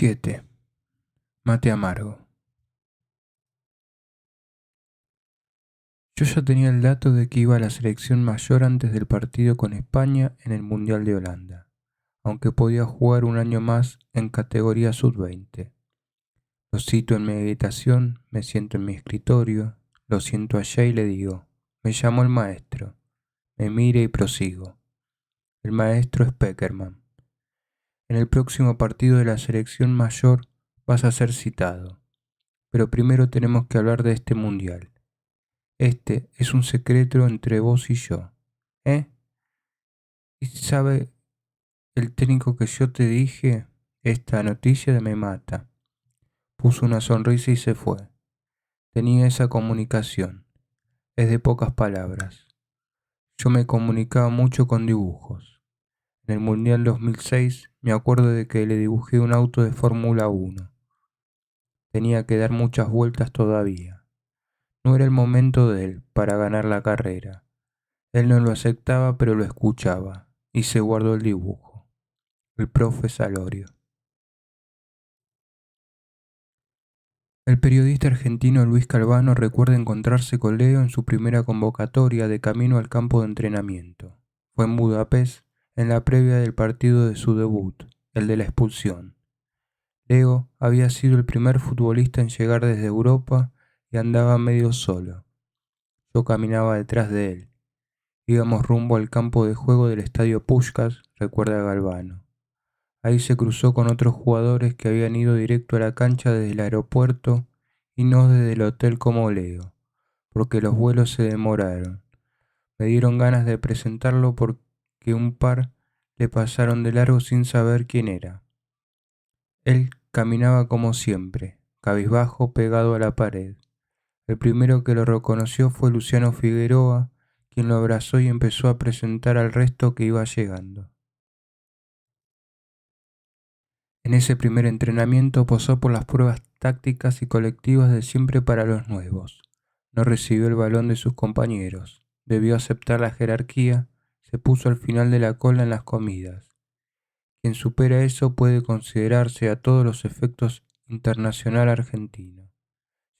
7. Mate amargo. Yo ya tenía el dato de que iba a la selección mayor antes del partido con España en el Mundial de Holanda, aunque podía jugar un año más en categoría sub-20. Lo cito en mi habitación, me siento en mi escritorio, lo siento allá y le digo, me llamó el maestro, me mira y prosigo. El maestro es Peckerman. En el próximo partido de la selección mayor vas a ser citado, pero primero tenemos que hablar de este Mundial. Este es un secreto entre vos y yo, ¿eh? ¿Y sabe el técnico que yo te dije? Esta noticia me mata. Puso una sonrisa y se fue. Tenía esa comunicación. Es de pocas palabras. Yo me comunicaba mucho con dibujos. En el Mundial 2006 me acuerdo de que le dibujé un auto de Fórmula 1. Tenía que dar muchas vueltas todavía. No era el momento de él para ganar la carrera. Él no lo aceptaba, pero lo escuchaba, y se guardó el dibujo. El profe Salorio. El periodista argentino Luis Calvano recuerda encontrarse con Leo en su primera convocatoria de camino al campo de entrenamiento. Fue en Budapest, en la previa del partido de su debut, el de la expulsión. Leo había sido el primer futbolista en llegar desde Europa y andaba medio solo. Yo caminaba detrás de él. Íbamos rumbo al campo de juego del estadio Puskás, recuerda Galvano. Ahí se cruzó con otros jugadores que habían ido directo a la cancha desde el aeropuerto y no desde el hotel como Leo, porque los vuelos se demoraron. Me dieron ganas de presentarlo porque un par le pasaron de largo sin saber quién era. Él caminaba como siempre, cabizbajo pegado a la pared. El primero que lo reconoció fue Luciano Figueroa, quien lo abrazó y empezó a presentar al resto que iba llegando. En ese primer entrenamiento pasó por las pruebas tácticas y colectivas de siempre para los nuevos. No recibió el balón de sus compañeros, debió aceptar la jerarquía, se puso al final de la cola en las comidas. Quien supera eso puede considerarse a todos los efectos internacional argentino.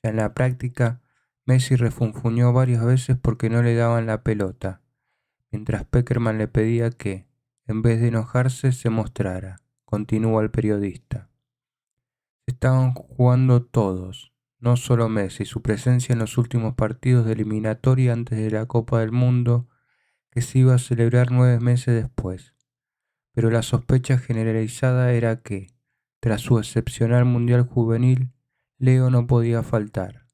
Ya en la práctica, Messi refunfuñó varias veces porque no le daban la pelota, mientras Peckerman le pedía que, en vez de enojarse, se mostrara. Continúa el periodista. Estaban jugando todos, no solo Messi. Su presencia en los últimos partidos de eliminatoria antes de la Copa del Mundo, que se iba a celebrar 9 meses después. Pero la sospecha generalizada era que, tras su excepcional Mundial Juvenil, Leo no podía faltar.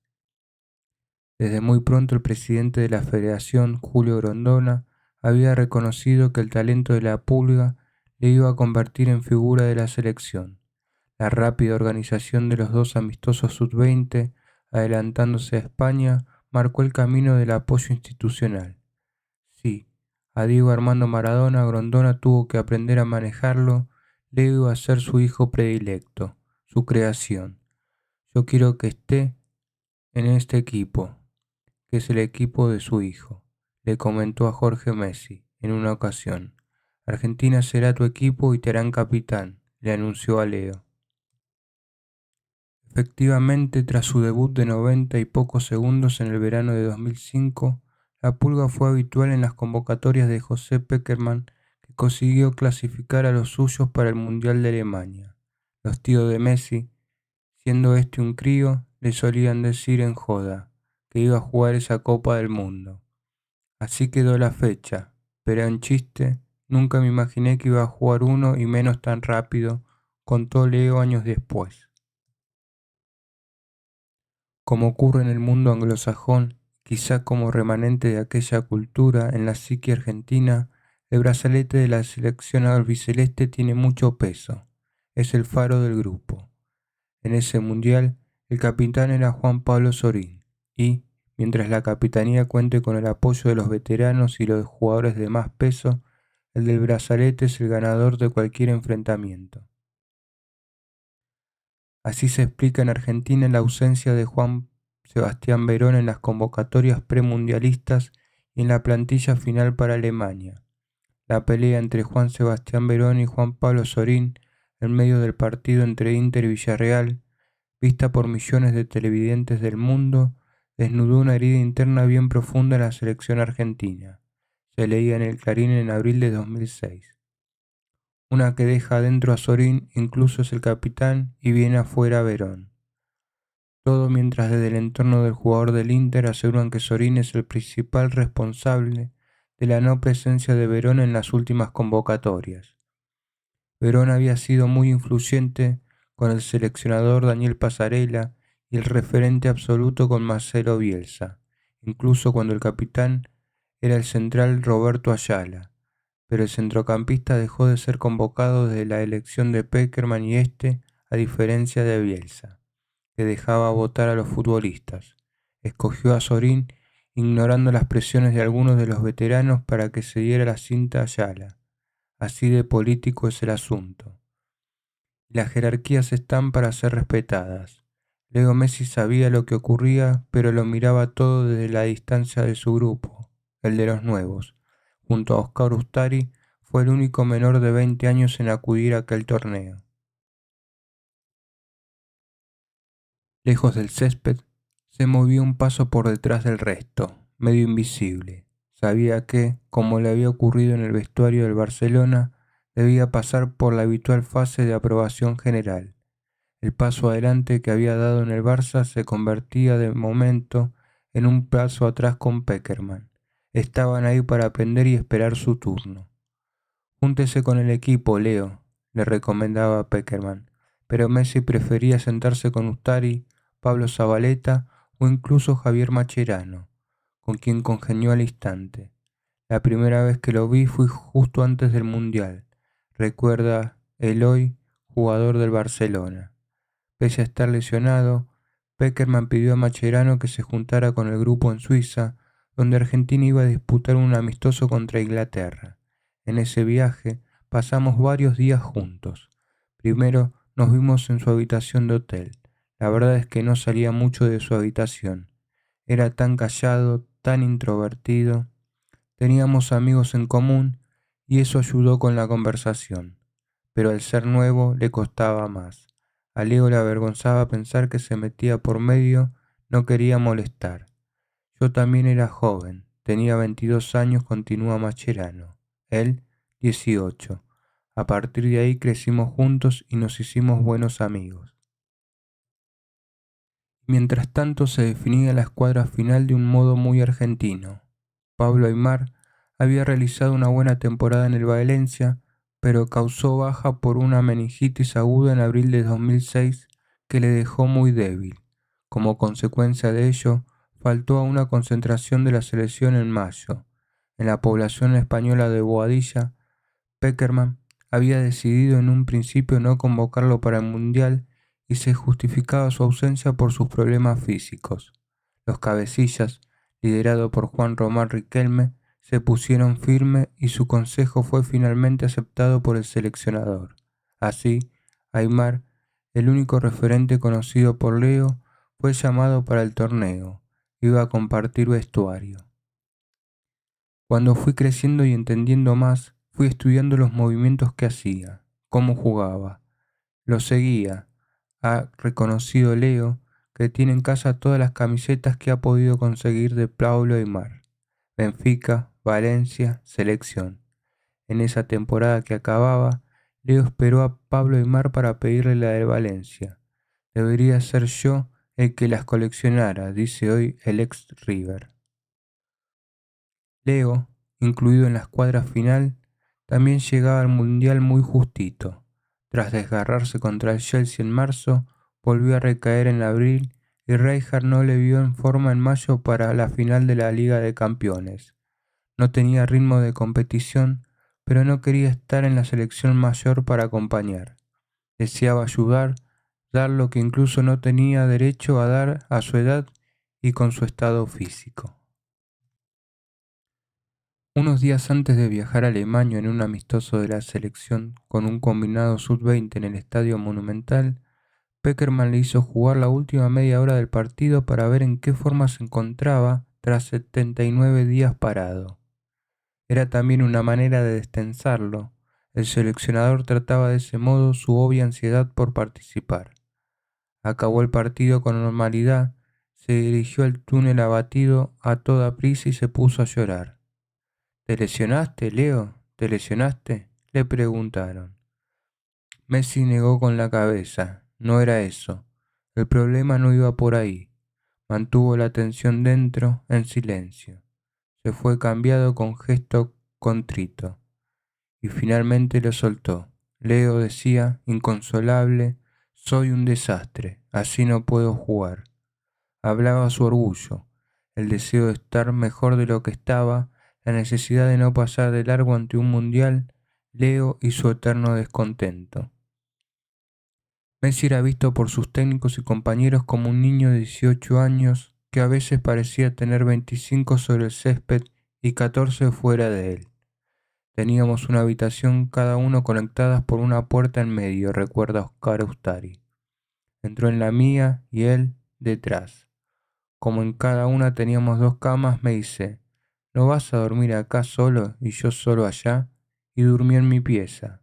Desde muy pronto el presidente de la Federación, Julio Grondona, había reconocido que el talento de la Pulga le iba a convertir en figura de la selección. La rápida organización de los dos amistosos sub-20, adelantándose a España, marcó el camino del apoyo institucional. Sí, a Diego Armando Maradona, Grondona tuvo que aprender a manejarlo, le iba a ser su hijo predilecto, su creación. Yo quiero que esté en este equipo, que es el equipo de su hijo, le comentó a Jorge Messi en una ocasión. Argentina será tu equipo y te harán capitán, le anunció a Leo. Efectivamente, tras su debut de 90 y pocos segundos en el verano de 2005, la Pulga fue habitual en las convocatorias de José Peckerman, que consiguió clasificar a los suyos para el Mundial de Alemania. Los tíos de Messi, siendo este un crío, le solían decir en joda que iba a jugar esa Copa del Mundo. Así quedó la fecha, pero en chiste, nunca me imaginé que iba a jugar uno y menos tan rápido, contó Leo años después. Como ocurre en el mundo anglosajón, quizá como remanente de aquella cultura en la psique argentina, el brazalete de la selección albiceleste tiene mucho peso. Es el faro del grupo. En ese mundial, el capitán era Juan Pablo Sorín y, mientras la capitanía cuente con el apoyo de los veteranos y los jugadores de más peso, el del brazalete es el ganador de cualquier enfrentamiento. Así se explica en Argentina la ausencia de Juan Sebastián Verón en las convocatorias premundialistas y en la plantilla final para Alemania. La pelea entre Juan Sebastián Verón y Juan Pablo Sorín, en medio del partido entre Inter y Villarreal, vista por millones de televidentes del mundo, desnudó una herida interna bien profunda en la selección argentina. Se leía en el Clarín en abril de 2006. Una que deja adentro a Sorín, incluso es el capitán, y viene afuera a Verón. Todo mientras desde el entorno del jugador del Inter aseguran que Sorín es el principal responsable de la no presencia de Verón en las últimas convocatorias. Verón había sido muy influyente con el seleccionador Daniel Passarella y el referente absoluto con Marcelo Bielsa, incluso cuando el capitán era el central Roberto Ayala, pero el centrocampista dejó de ser convocado desde la elección de Pekerman y a diferencia de Bielsa, que dejaba votar a los futbolistas, escogió a Sorín ignorando las presiones de algunos de los veteranos para que se diera la cinta a Ayala. Así de político es el asunto. Las jerarquías están para ser respetadas. Leo Messi sabía lo que ocurría, pero lo miraba todo desde la distancia de su grupo, el de los nuevos. Junto a Oscar Ustari, fue el único menor de 20 años en acudir a aquel torneo. Lejos del césped, se movió un paso por detrás del resto, medio invisible. Sabía que, como le había ocurrido en el vestuario del Barcelona, debía pasar por la habitual fase de aprobación general. El paso adelante que había dado en el Barça se convertía de momento en un paso atrás con Pekerman. Estaban ahí para aprender y esperar su turno. Júntese con el equipo, Leo, le recomendaba Pekerman, pero Messi prefería sentarse con Ustari, Pablo Zabaleta o incluso Javier Mascherano, con quien congenió al instante. La primera vez que lo vi fue justo antes del Mundial, recuerda Eloy, jugador del Barcelona. Pese a estar lesionado, Pekerman pidió a Mascherano que se juntara con el grupo en Suiza, donde Argentina iba a disputar un amistoso contra Inglaterra. En ese viaje pasamos varios días juntos. Primero nos vimos en su habitación de hotel. La verdad es que no salía mucho de su habitación. Era tan callado, tan introvertido. Teníamos amigos en común y eso ayudó con la conversación. Pero al ser nuevo le costaba más. A Leo le avergonzaba pensar que se metía por medio, no quería molestar. Yo también era joven, tenía 22 años, continúa Mascherano. Él, 18. A partir de ahí crecimos juntos y nos hicimos buenos amigos. Mientras tanto se definía la escuadra final de un modo muy argentino. Pablo Aimar había realizado una buena temporada en el Valencia, pero causó baja por una meningitis aguda en abril de 2006 que le dejó muy débil. Como consecuencia de ello, faltó a una concentración de la selección en mayo. En la población española de Boadilla, Pekerman había decidido en un principio no convocarlo para el Mundial y se justificaba su ausencia por sus problemas físicos. Los cabecillas, liderado por Juan Román Riquelme, se pusieron firme y su consejo fue finalmente aceptado por el seleccionador. Así, Aimar, el único referente conocido por Leo, fue llamado para el torneo. Iba a compartir vestuario. Cuando fui creciendo y entendiendo más, fui estudiando los movimientos que hacía, cómo jugaba. Lo seguía. Ha reconocido Leo que tiene en casa todas las camisetas que ha podido conseguir de Pablo Aimar. Benfica, Valencia, Selección. En esa temporada que acababa, Leo esperó a Pablo Aimar para pedirle la de Valencia. Debería ser yo el que las coleccionara, dice hoy el ex River. Leo, incluido en la escuadra final, también llegaba al Mundial muy justito. Tras desgarrarse contra el Chelsea en marzo, volvió a recaer en abril y Rijkaard no le vio en forma en mayo para la final de la Liga de Campeones. No tenía ritmo de competición, pero no quería estar en la selección mayor para acompañar. Deseaba ayudar, dar lo que incluso no tenía derecho a dar a su edad y con su estado físico. Unos días antes de viajar a Alemania en un amistoso de la selección con un combinado sub-20 en el Estadio Monumental, Pekerman le hizo jugar la última media hora del partido para ver en qué forma se encontraba tras 79 días parado. Era también una manera de destensarlo, El seleccionador trataba de ese modo su obvia ansiedad por participar. Acabó el partido con normalidad, se dirigió al túnel abatido a toda prisa y se puso a llorar. ¿Te lesionaste, Leo? ¿Te lesionaste?, le preguntaron. Messi negó con la cabeza. No era eso. El problema no iba por ahí. Mantuvo la atención dentro, en silencio. Se fue cambiado con gesto contrito. Y finalmente lo soltó. Leo decía, inconsolable, soy un desastre, así no puedo jugar. Hablaba su orgullo, el deseo de estar mejor de lo que estaba, la necesidad de no pasar de largo ante un mundial, Leo y su eterno descontento. Messi era visto por sus técnicos y compañeros como un niño de 18 años que a veces parecía tener 25 sobre el césped y 14 fuera de él. Teníamos una habitación cada uno conectadas por una puerta en medio, recuerda Oscar Ustari. Entró en la mía y él detrás. Como en cada una teníamos 2 camas, me dice, ¿no vas a dormir acá solo y yo solo allá? Y durmió en mi pieza.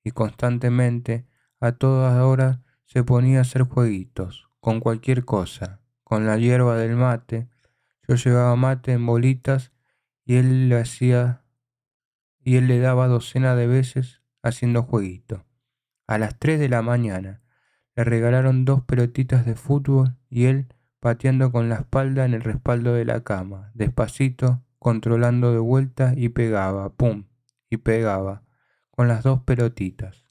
Y constantemente, a todas horas, se ponía a hacer jueguitos, con cualquier cosa, con la hierba del mate. Yo llevaba mate en bolitas y él le daba docena de veces haciendo jueguito. A las 3 de la mañana le regalaron 2 pelotitas de fútbol y él pateando con la espalda en el respaldo de la cama, despacito, controlando de vuelta y pegaba, pum, y pegaba, con las 2 pelotitas.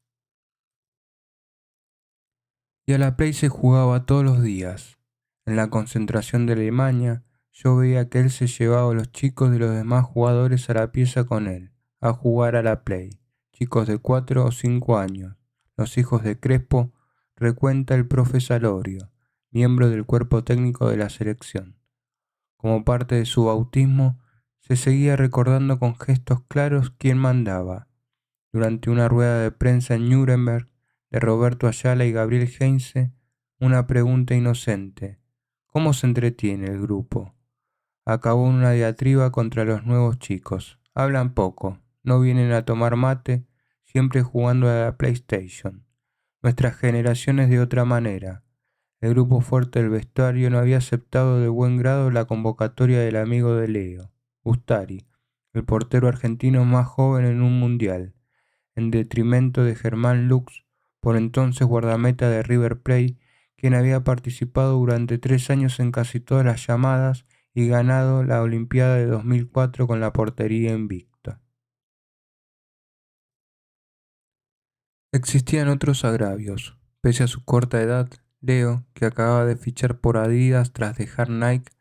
Y a la Play se jugaba todos los días. En la concentración de Alemania, yo veía que él se llevaba a los chicos de los demás jugadores a la pieza con él, a jugar a la Play, chicos de 4 o 5 años, los hijos de Crespo, recuenta el profe Salorio, miembro del cuerpo técnico de la selección. Como parte de su bautismo, se seguía recordando con gestos claros quién mandaba. Durante una rueda de prensa en Nuremberg, de Roberto Ayala y Gabriel Heinze, una pregunta inocente. ¿Cómo se entretiene el grupo? Acabó en una diatriba contra los nuevos chicos. Hablan poco, no vienen a tomar mate, siempre jugando a la PlayStation. Nuestra generación es de otra manera. El grupo fuerte del vestuario no había aceptado de buen grado la convocatoria del amigo de Leo, Ustari, el portero argentino más joven en un mundial, en detrimento de Germán Lux, por entonces guardameta de River Plate, quien había participado durante 3 años en casi todas las llamadas y ganado la Olimpiada de 2004 con la portería invicta. Existían otros agravios. Pese a su corta edad, Leo, que acababa de fichar por Adidas tras dejar Nike,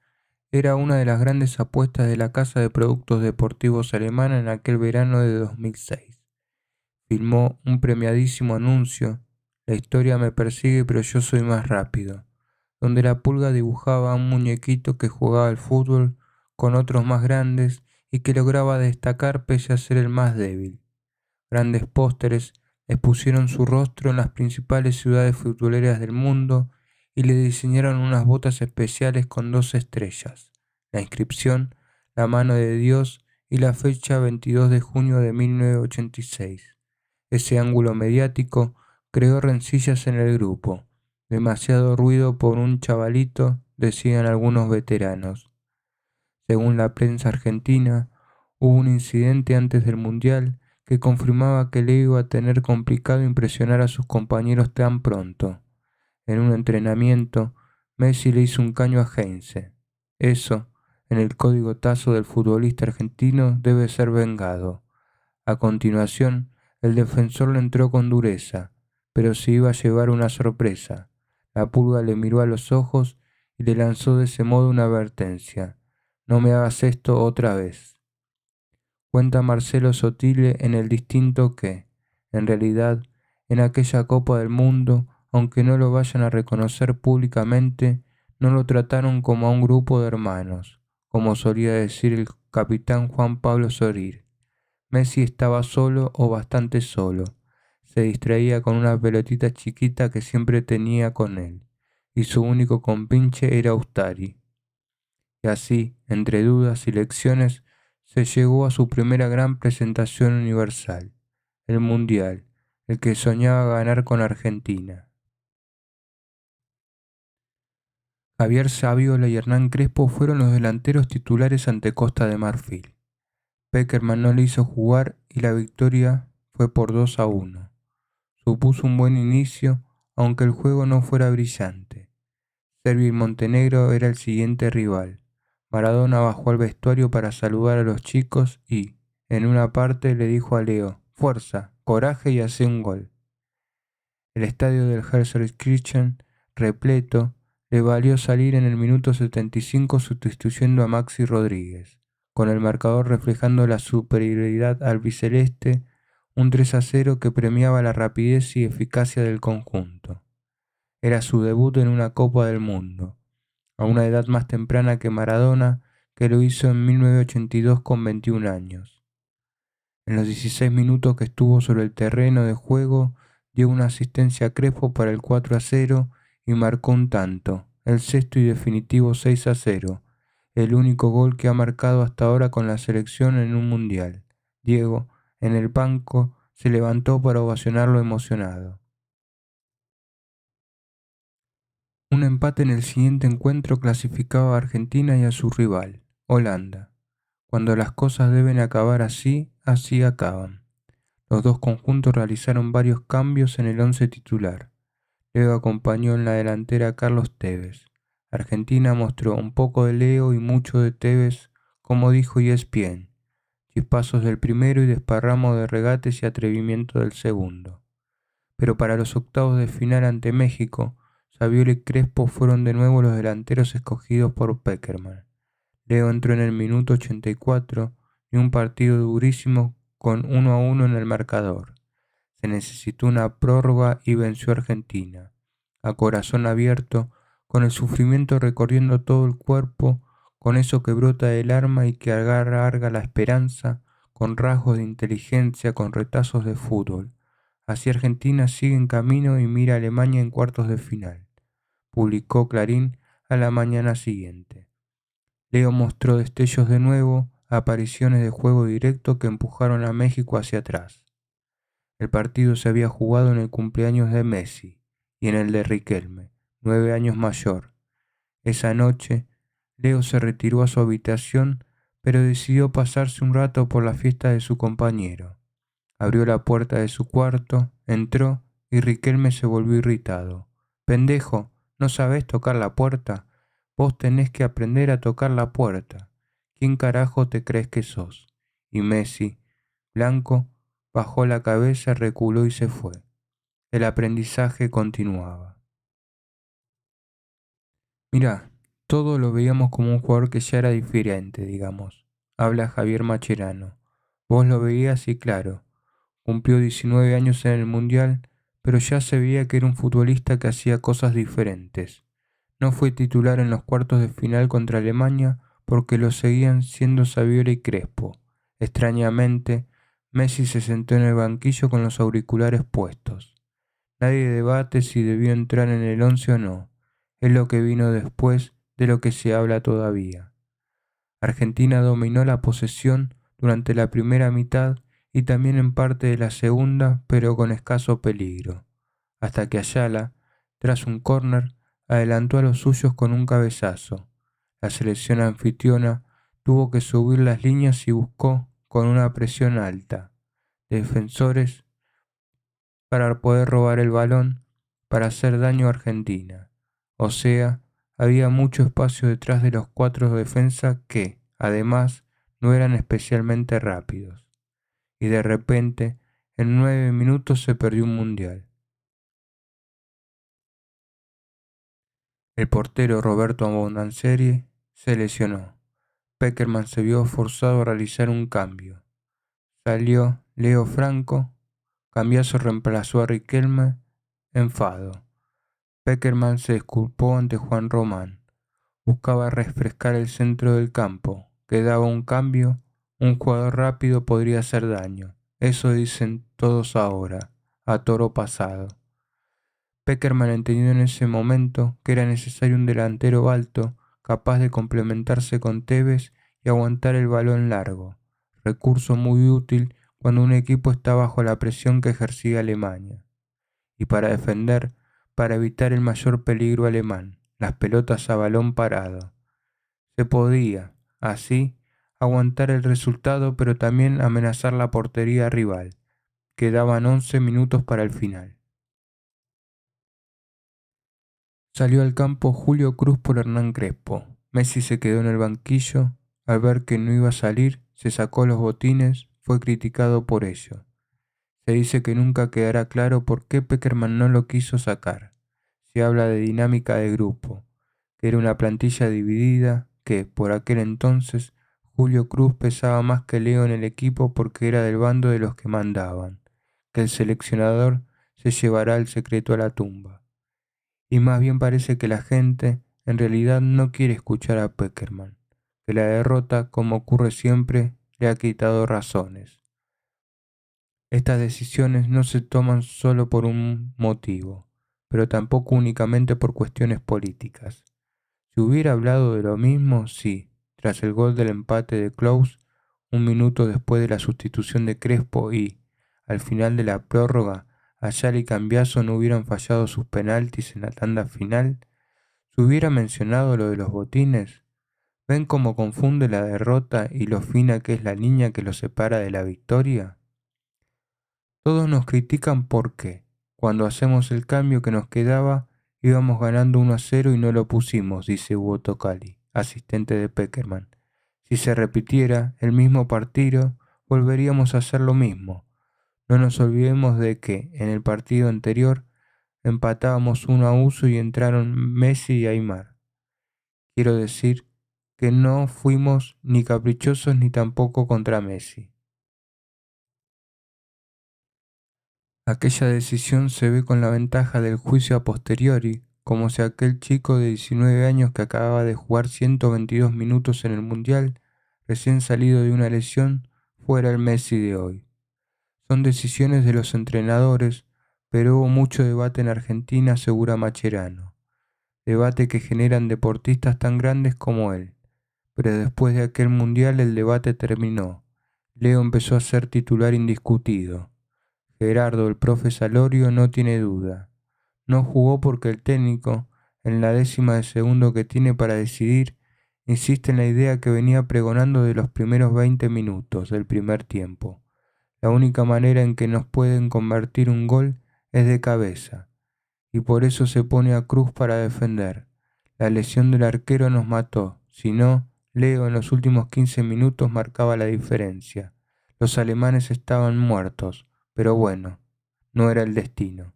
era una de las grandes apuestas de la casa de productos deportivos alemana en aquel verano de 2006. Filmó un premiadísimo anuncio, La historia me persigue pero yo soy más rápido, donde la pulga dibujaba a un muñequito que jugaba al fútbol con otros más grandes y que lograba destacar pese a ser el más débil. Grandes pósteres expusieron su rostro en las principales ciudades futboleras del mundo y le diseñaron unas botas especiales con 2 estrellas, la inscripción, la mano de Dios y la fecha 22 de junio de 1986. Ese ángulo mediático creó rencillas en el grupo. Demasiado ruido por un chavalito, decían algunos veteranos. Según la prensa argentina, hubo un incidente antes del Mundial que confirmaba que le iba a tener complicado impresionar a sus compañeros tan pronto. En un entrenamiento, Messi le hizo un caño a Heinze. Eso, en el código Tazo del futbolista argentino, debe ser vengado. A continuación, el defensor le entró con dureza, pero se iba a llevar una sorpresa. La pulga le miró a los ojos y le lanzó de ese modo una advertencia. No me hagas esto otra vez. Cuenta Marcelo Sotile en El Distinto que, en realidad, en aquella Copa del Mundo, aunque no lo vayan a reconocer públicamente, no lo trataron como a un grupo de hermanos, como solía decir el capitán Juan Pablo Sorir. Messi estaba solo o bastante solo. Se distraía con una pelotita chiquita que siempre tenía con él, y su único compinche era Ustari. Y así, entre dudas y lecciones, se llegó a su primera gran presentación universal. el Mundial, el que soñaba ganar con Argentina. Javier Saviola y Hernán Crespo fueron los delanteros titulares ante Costa de Marfil. Pekerman no le hizo jugar y la victoria fue por 2-1. Supuso un buen inicio, aunque el juego no fuera brillante. Serbia y Montenegro era el siguiente rival. Maradona bajó al vestuario para saludar a los chicos y, en una parte, le dijo a Leo: «Fuerza, coraje y hace un gol». El estadio del Herzogenkirchen, repleto, le valió salir en el minuto 75 sustituyendo a Maxi Rodríguez, con el marcador reflejando la superioridad albiceleste, un 3-0 que premiaba la rapidez y eficacia del conjunto. Era su debut en una Copa del Mundo, a una edad más temprana que Maradona, que lo hizo en 1982 con 21 años. En los 16 minutos que estuvo sobre el terreno de juego, dio una asistencia a Crespo para el 4-0 y marcó un tanto, el sexto y definitivo 6-0, el único gol que ha marcado hasta ahora con la selección en un mundial. Diego, en el banco, se levantó para ovacionarlo emocionado. Un empate en el siguiente encuentro clasificaba a Argentina y a su rival, Holanda. Cuando las cosas deben acabar así, así acaban. Los dos conjuntos realizaron varios cambios en el once titular. Leo acompañó en la delantera a Carlos Tevez. Argentina mostró un poco de Leo y mucho de Tevez, como dijo ESPN. Chispazos del primero y desparramo de regates y atrevimiento del segundo. Pero para los octavos de final ante México, Saviola y Crespo fueron de nuevo los delanteros escogidos por Pekerman. Leo entró en el minuto 84 y un partido durísimo con 1-1 en el marcador. Se necesitó una prórroga y venció a Argentina, a corazón abierto, con el sufrimiento recorriendo todo el cuerpo, con eso que brota del alma y que alarga la esperanza, con rasgos de inteligencia, con retazos de fútbol. Así Argentina sigue en camino y mira a Alemania en cuartos de final, publicó Clarín a la mañana siguiente. Leo mostró destellos de nuevo, apariciones de juego directo que empujaron a México hacia atrás. El partido se había jugado en el cumpleaños de Messi y en el de Riquelme, 9 años mayor. Esa noche, Leo se retiró a su habitación, pero decidió pasarse un rato por la fiesta de su compañero. Abrió la puerta de su cuarto, entró y Riquelme se volvió irritado. «Pendejo, ¿no sabés tocar la puerta? Vos tenés que aprender a tocar la puerta. ¿Quién carajo te crees que sos?» Y Messi, blanco, bajó la cabeza, reculó y se fue. El aprendizaje continuaba. Mirá, todo lo veíamos como un jugador que ya era diferente, digamos. Habla Javier Mascherano. Vos lo veías y claro, cumplió 19 años en el Mundial, pero ya se veía que era un futbolista que hacía cosas diferentes. No fue titular en los cuartos de final contra Alemania porque lo seguían siendo Saviola y Crespo. Extrañamente, Messi se sentó en el banquillo con los auriculares puestos. Nadie debate si debió entrar en el 11 o no. Es lo que vino después de lo que se habla todavía. Argentina dominó la posesión durante la primera mitad y también en parte de la segunda, pero con escaso peligro, hasta que Ayala, tras un córner, adelantó a los suyos con un cabezazo. La selección anfitriona tuvo que subir las líneas y buscó, con una presión alta, defensores para poder robar el balón, para hacer daño a Argentina. O sea, había mucho espacio detrás de los cuatro de defensa que, además, no eran especialmente rápidos. Y de repente, en 9 minutos se perdió un mundial. El portero Roberto Abondanzieri se lesionó. Pekerman se vio forzado a realizar un cambio. Salió Leo Franco, Cambiaso reemplazó a Riquelme, enfado. Pekerman se disculpó ante Juan Román. Buscaba refrescar el centro del campo. Quedaba un cambio. Un jugador rápido podría hacer daño. Eso dicen todos ahora, a toro pasado. Pekerman entendió en ese momento que era necesario un delantero alto, capaz de complementarse con Tevez y aguantar el balón largo, recurso muy útil cuando un equipo está bajo la presión que ejercía Alemania, y para defender, para evitar el mayor peligro alemán, las pelotas a balón parado. Se podía, así, aguantar el resultado, pero también amenazar la portería rival. Quedaban 11 minutos para el final. Salió al campo Julio Cruz por Hernán Crespo. Messi se quedó en el banquillo. Al ver que no iba a salir, se sacó los botines, fue criticado por ello. Se dice que nunca quedará claro por qué Pekerman no lo quiso sacar. Se habla de dinámica de grupo, que era una plantilla dividida, que, por aquel entonces, Julio Cruz pesaba más que Leo en el equipo porque era del bando de los que mandaban, que el seleccionador se llevará el secreto a la tumba. Y más bien parece que la gente en realidad no quiere escuchar a Pekerman, que la derrota, como ocurre siempre, le ha quitado razones. Estas decisiones no se toman solo por un motivo, pero tampoco únicamente por cuestiones políticas. Si hubiera hablado de lo mismo, sí, tras el gol del empate de Klose, un minuto después de la sustitución de Crespo y, al final de la prórroga, Ayala y Cambiaso no hubieran fallado sus penaltis en la tanda final, si hubiera mencionado lo de los botines, ¿ven cómo confunde la derrota y lo fina que es la línea que los separa de la victoria? Todos nos critican porque, cuando hacemos el cambio que nos quedaba, íbamos ganando 1-0 y no lo pusimos, dice Hugo Tocali, asistente de Pekerman. Si se repitiera el mismo partido, volveríamos a hacer lo mismo. No nos olvidemos de que, en el partido anterior, empatábamos 1-1 y entraron Messi y Aimar. Quiero decir que no fuimos ni caprichosos ni tampoco contra Messi. Aquella decisión se ve con la ventaja del juicio a posteriori, como si aquel chico de 19 años que acababa de jugar 122 minutos en el Mundial, recién salido de una lesión, fuera el Messi de hoy. Son decisiones de los entrenadores, pero hubo mucho debate en Argentina, asegura Macherano. Debate que generan deportistas tan grandes como él. Pero después de aquel Mundial el debate terminó. Leo empezó a ser titular indiscutido. Gerardo, el profe Salorio, no tiene duda. No jugó porque el técnico, en la décima de segundo que tiene para decidir, insiste en la idea que venía pregonando de los primeros 20 minutos del primer tiempo. La única manera en que nos pueden convertir un gol es de cabeza, y por eso se pone a Cruz para defender. La lesión del arquero nos mató, si no, Leo en los últimos 15 minutos marcaba la diferencia. Los alemanes estaban muertos, pero bueno, no era el destino.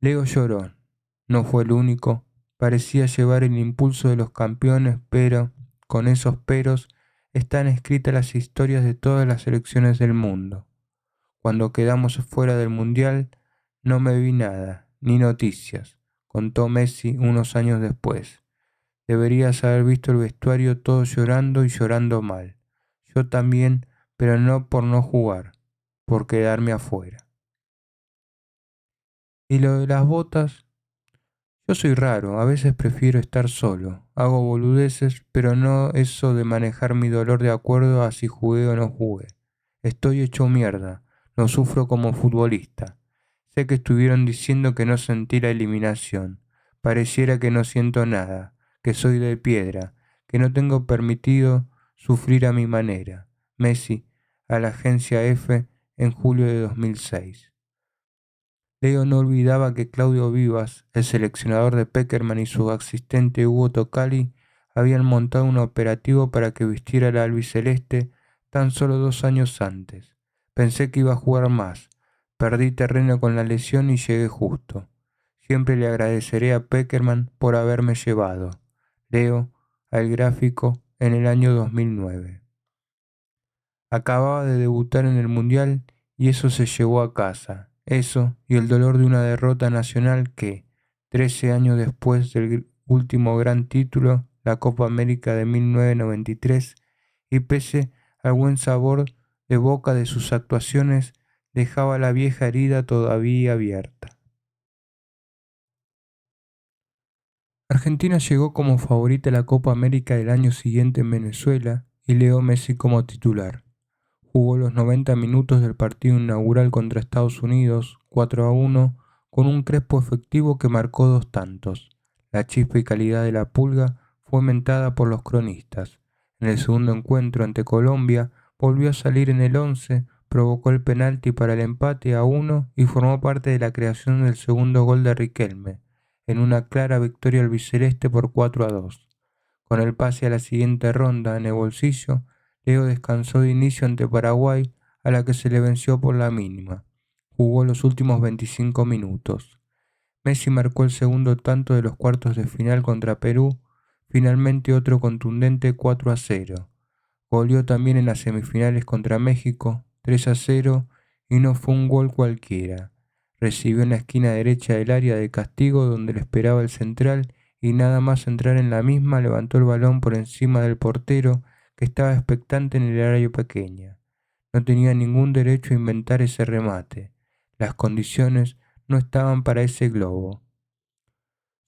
Leo lloró. No fue el único. Parecía llevar el impulso de los campeones, pero, con esos peros, están escritas las historias de todas las selecciones del mundo. Cuando quedamos fuera del Mundial, no me vi nada, ni noticias, contó Messi unos años después. Deberías haber visto el vestuario todos llorando y llorando mal. Yo también, pero no por no jugar, por quedarme afuera. Y lo de las botas, yo soy raro, a veces prefiero estar solo. Hago boludeces, pero no eso de manejar mi dolor de acuerdo a si jugué o no jugué. Estoy hecho mierda, no sufro como futbolista. Sé que estuvieron diciendo que no sentí la eliminación. Pareciera que no siento nada, que soy de piedra, que no tengo permitido sufrir a mi manera. Messi, a la agencia F en julio de 2006. Leo no olvidaba que Claudio Vivas, el seleccionador de Pekerman y su asistente Hugo Tocali habían montado un operativo para que vistiera la albiceleste tan solo 2 años antes. Pensé que iba a jugar más. Perdí terreno con la lesión y llegué justo. Siempre le agradeceré a Pekerman por haberme llevado. Leo, al gráfico, en el año 2009. Acababa de debutar en el Mundial y eso se llevó a casa. Eso y el dolor de una derrota nacional que, 13 años después del último gran título, la Copa América de 1993, y pese al buen sabor de boca de sus actuaciones, dejaba la vieja herida todavía abierta. Argentina llegó como favorita a la Copa América del año siguiente en Venezuela y Leo Messi como titular. Jugó los 90 minutos del partido inaugural contra Estados Unidos, 4-1, con un Crespo efectivo que marcó 2 tantos. La chispa y calidad de la Pulga fue mentada por los cronistas. En el segundo encuentro ante Colombia, volvió a salir en el 11, provocó el penalti para el empate a 1 y formó parte de la creación del segundo gol de Riquelme, en una clara victoria albiceleste por 4-2. Con el pase a la siguiente ronda en el bolsillo, Leo descansó de inicio ante Paraguay, a la que se le venció por la mínima. Jugó los últimos 25 minutos. Messi marcó el segundo tanto de los cuartos de final contra Perú, finalmente otro contundente 4-0. Goleó también en las semifinales contra México, 3-0, y no fue un gol cualquiera. Recibió en la esquina derecha del área de castigo donde le esperaba el central y nada más entrar en la misma levantó el balón por encima del portero que estaba expectante en el área pequeña. No tenía ningún derecho a inventar ese remate. Las condiciones no estaban para ese globo.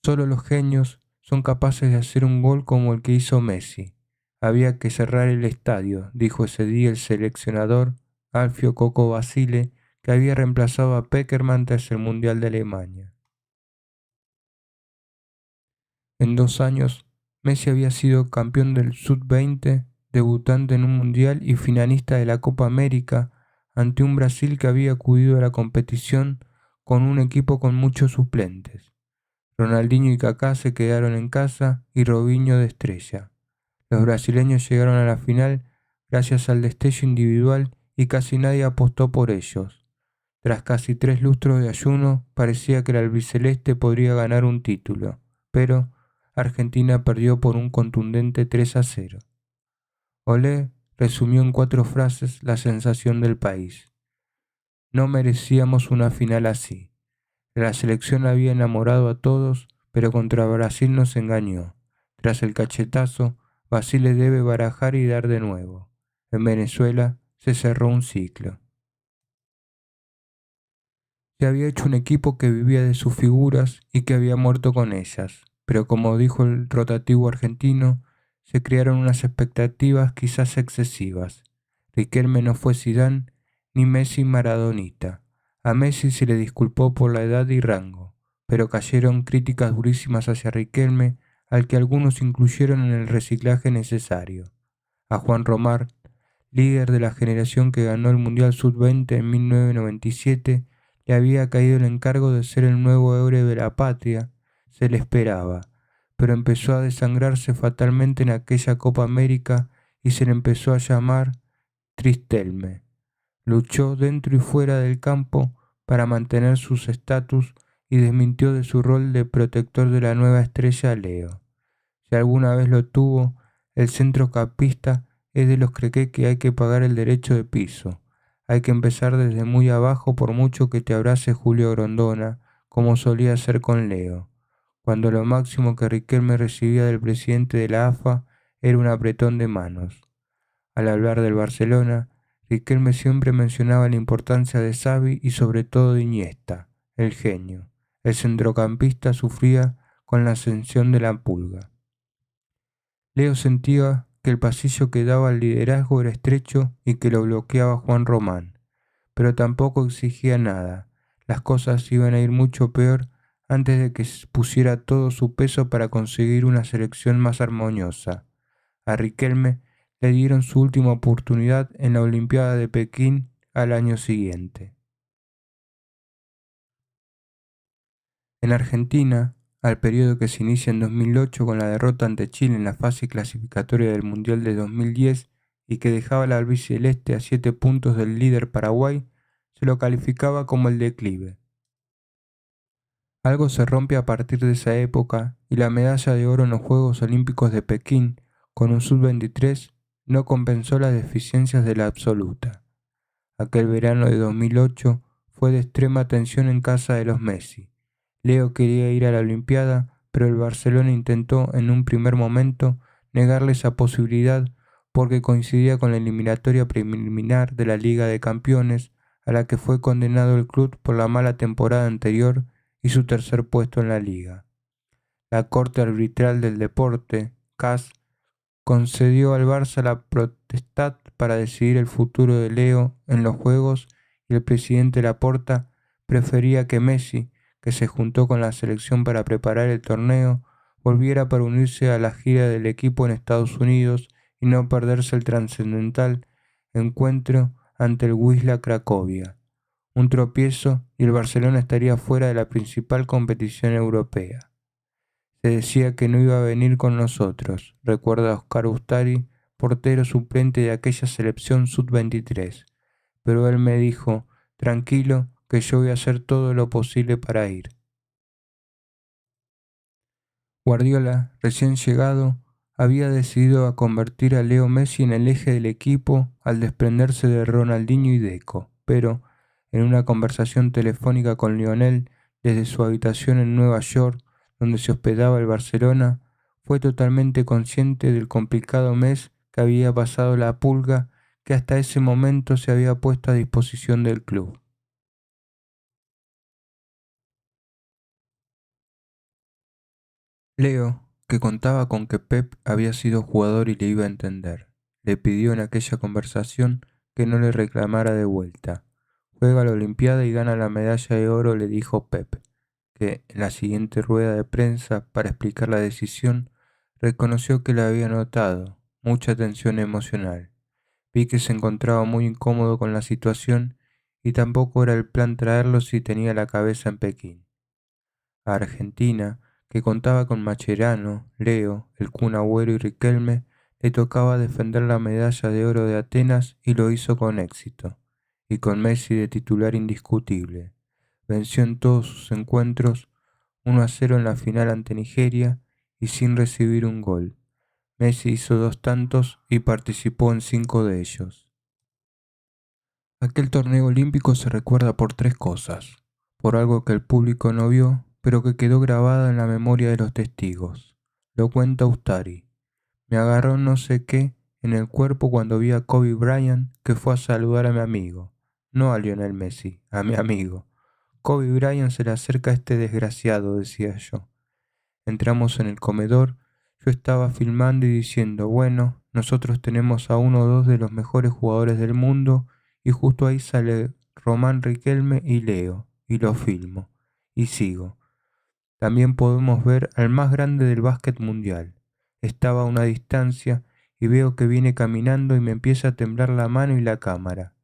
Solo los genios son capaces de hacer un gol como el que hizo Messi. Había que cerrar el estadio, dijo ese día el seleccionador Alfio Coco Basile, que había reemplazado a Pekerman tras el Mundial de Alemania. En 2 años, Messi había sido campeón del Sub-20, debutante en un Mundial y finalista de la Copa América, ante un Brasil que había acudido a la competición con un equipo con muchos suplentes. Ronaldinho y Kaká se quedaron en casa y Robinho de estrella. Los brasileños llegaron a la final gracias al destello individual y casi nadie apostó por ellos. Tras casi 3 lustros de ayuno, parecía que el albiceleste podría ganar un título, pero Argentina perdió por un contundente 3-0. Olé resumió en 4 frases la sensación del país. No merecíamos una final así. La selección había enamorado a todos, pero contra Brasil nos engañó. Tras el cachetazo, Basile debe barajar y dar de nuevo. En Venezuela se cerró un ciclo. Se había hecho un equipo que vivía de sus figuras y que había muerto con ellas, pero como dijo el rotativo argentino, se crearon unas expectativas quizás excesivas. Riquelme no fue Zidane ni Messi Maradonita. A Messi se le disculpó por la edad y rango, pero cayeron críticas durísimas hacia Riquelme, al que algunos incluyeron en el reciclaje necesario. A Juan Román, líder de la generación que ganó el Mundial Sub-20 en 1997, le había caído el encargo de ser el nuevo héroe de la patria. Se le esperaba, pero empezó a desangrarse fatalmente en aquella Copa América y se le empezó a llamar Tristelme. Luchó dentro y fuera del campo para mantener sus estatus y desmintió de su rol de protector de la nueva estrella Leo. Si alguna vez lo tuvo, el centrocampista es de los que cree que hay que pagar el derecho de piso. Hay que empezar desde muy abajo por mucho que te abrace Julio Grondona, como solía hacer con Leo, cuando lo máximo que Riquelme recibía del presidente de la AFA era un apretón de manos. Al hablar del Barcelona, Riquelme siempre mencionaba la importancia de Xavi y sobre todo de Iniesta, el genio. El centrocampista sufría con la ascensión de la Pulga. Leo sentía que el pasillo que daba al liderazgo era estrecho y que lo bloqueaba Juan Román, pero tampoco exigía nada. Las cosas iban a ir mucho peor antes de que pusiera todo su peso para conseguir una selección más armoniosa. A Riquelme le dieron su última oportunidad en la Olimpiada de Pekín al año siguiente. En Argentina, al periodo que se inicia en 2008 con la derrota ante Chile en la fase clasificatoria del Mundial de 2010 y que dejaba al albiceleste a 7 puntos del líder Paraguay, se lo calificaba como el declive. Algo se rompe a partir de esa época y la medalla de oro en los Juegos Olímpicos de Pekín con un sub-23 no compensó las deficiencias de la absoluta. Aquel verano de 2008 fue de extrema tensión en casa de los Messi. Leo quería ir a la Olimpiada, pero el Barcelona intentó en un primer momento negarle esa posibilidad porque coincidía con la eliminatoria preliminar de la Liga de Campeones a la que fue condenado el club por la mala temporada anterior y su tercer puesto en la liga. La Corte Arbitral del Deporte, CAS, concedió al Barça la potestad para decidir el futuro de Leo en los Juegos y el presidente Laporta prefería que Messi, que se juntó con la selección para preparar el torneo, volviera para unirse a la gira del equipo en Estados Unidos y no perderse el trascendental encuentro ante el Wisła Cracovia. Un tropiezo y el Barcelona estaría fuera de la principal competición europea. Se decía que no iba a venir con nosotros, recuerda Oscar Ustari, portero suplente de aquella selección sub-23, pero él me dijo, tranquilo, que yo voy a hacer todo lo posible para ir. Guardiola, recién llegado, había decidido a convertir a Leo Messi en el eje del equipo al desprenderse de Ronaldinho y Deco, pero en una conversación telefónica con Lionel desde su habitación en Nueva York, donde se hospedaba el Barcelona, fue totalmente consciente del complicado mes que había pasado la Pulga, que hasta ese momento se había puesto a disposición del club. Leo, que contaba con que Pep había sido jugador y le iba a entender, le pidió en aquella conversación que no le reclamara de vuelta. Juega la Olimpiada y gana la medalla de oro, le dijo Pep, que en la siguiente rueda de prensa, para explicar la decisión, reconoció que le había notado mucha tensión emocional. Vi que se encontraba muy incómodo con la situación y tampoco era el plan traerlo si tenía la cabeza en Pekín. A Argentina, que contaba con Mascherano, Leo, el Kun Agüero y Riquelme, le tocaba defender la medalla de oro de Atenas y lo hizo con éxito, y con Messi de titular indiscutible. Venció en todos sus encuentros 1-0 en la final ante Nigeria y sin recibir un gol. Messi hizo 2 tantos y participó en 5 de ellos. Aquel torneo olímpico se recuerda por 3 cosas, por algo que el público no vio, pero que quedó grabada en la memoria de los testigos. Lo cuenta Ustari. Me agarró no sé qué en el cuerpo cuando vi a Kobe Bryant, que fue a saludar a mi amigo. No a Lionel Messi, a mi amigo. Kobe Bryant se le acerca a este desgraciado, decía yo. Entramos en el comedor, yo estaba filmando y diciendo, bueno, nosotros tenemos a uno o dos de los mejores jugadores del mundo, y justo ahí sale Román Riquelme y Leo, y lo filmo, y sigo. También podemos ver al más grande del básquet mundial. Estaba a una distancia y veo que viene caminando y me empieza a temblar la mano y la cámara.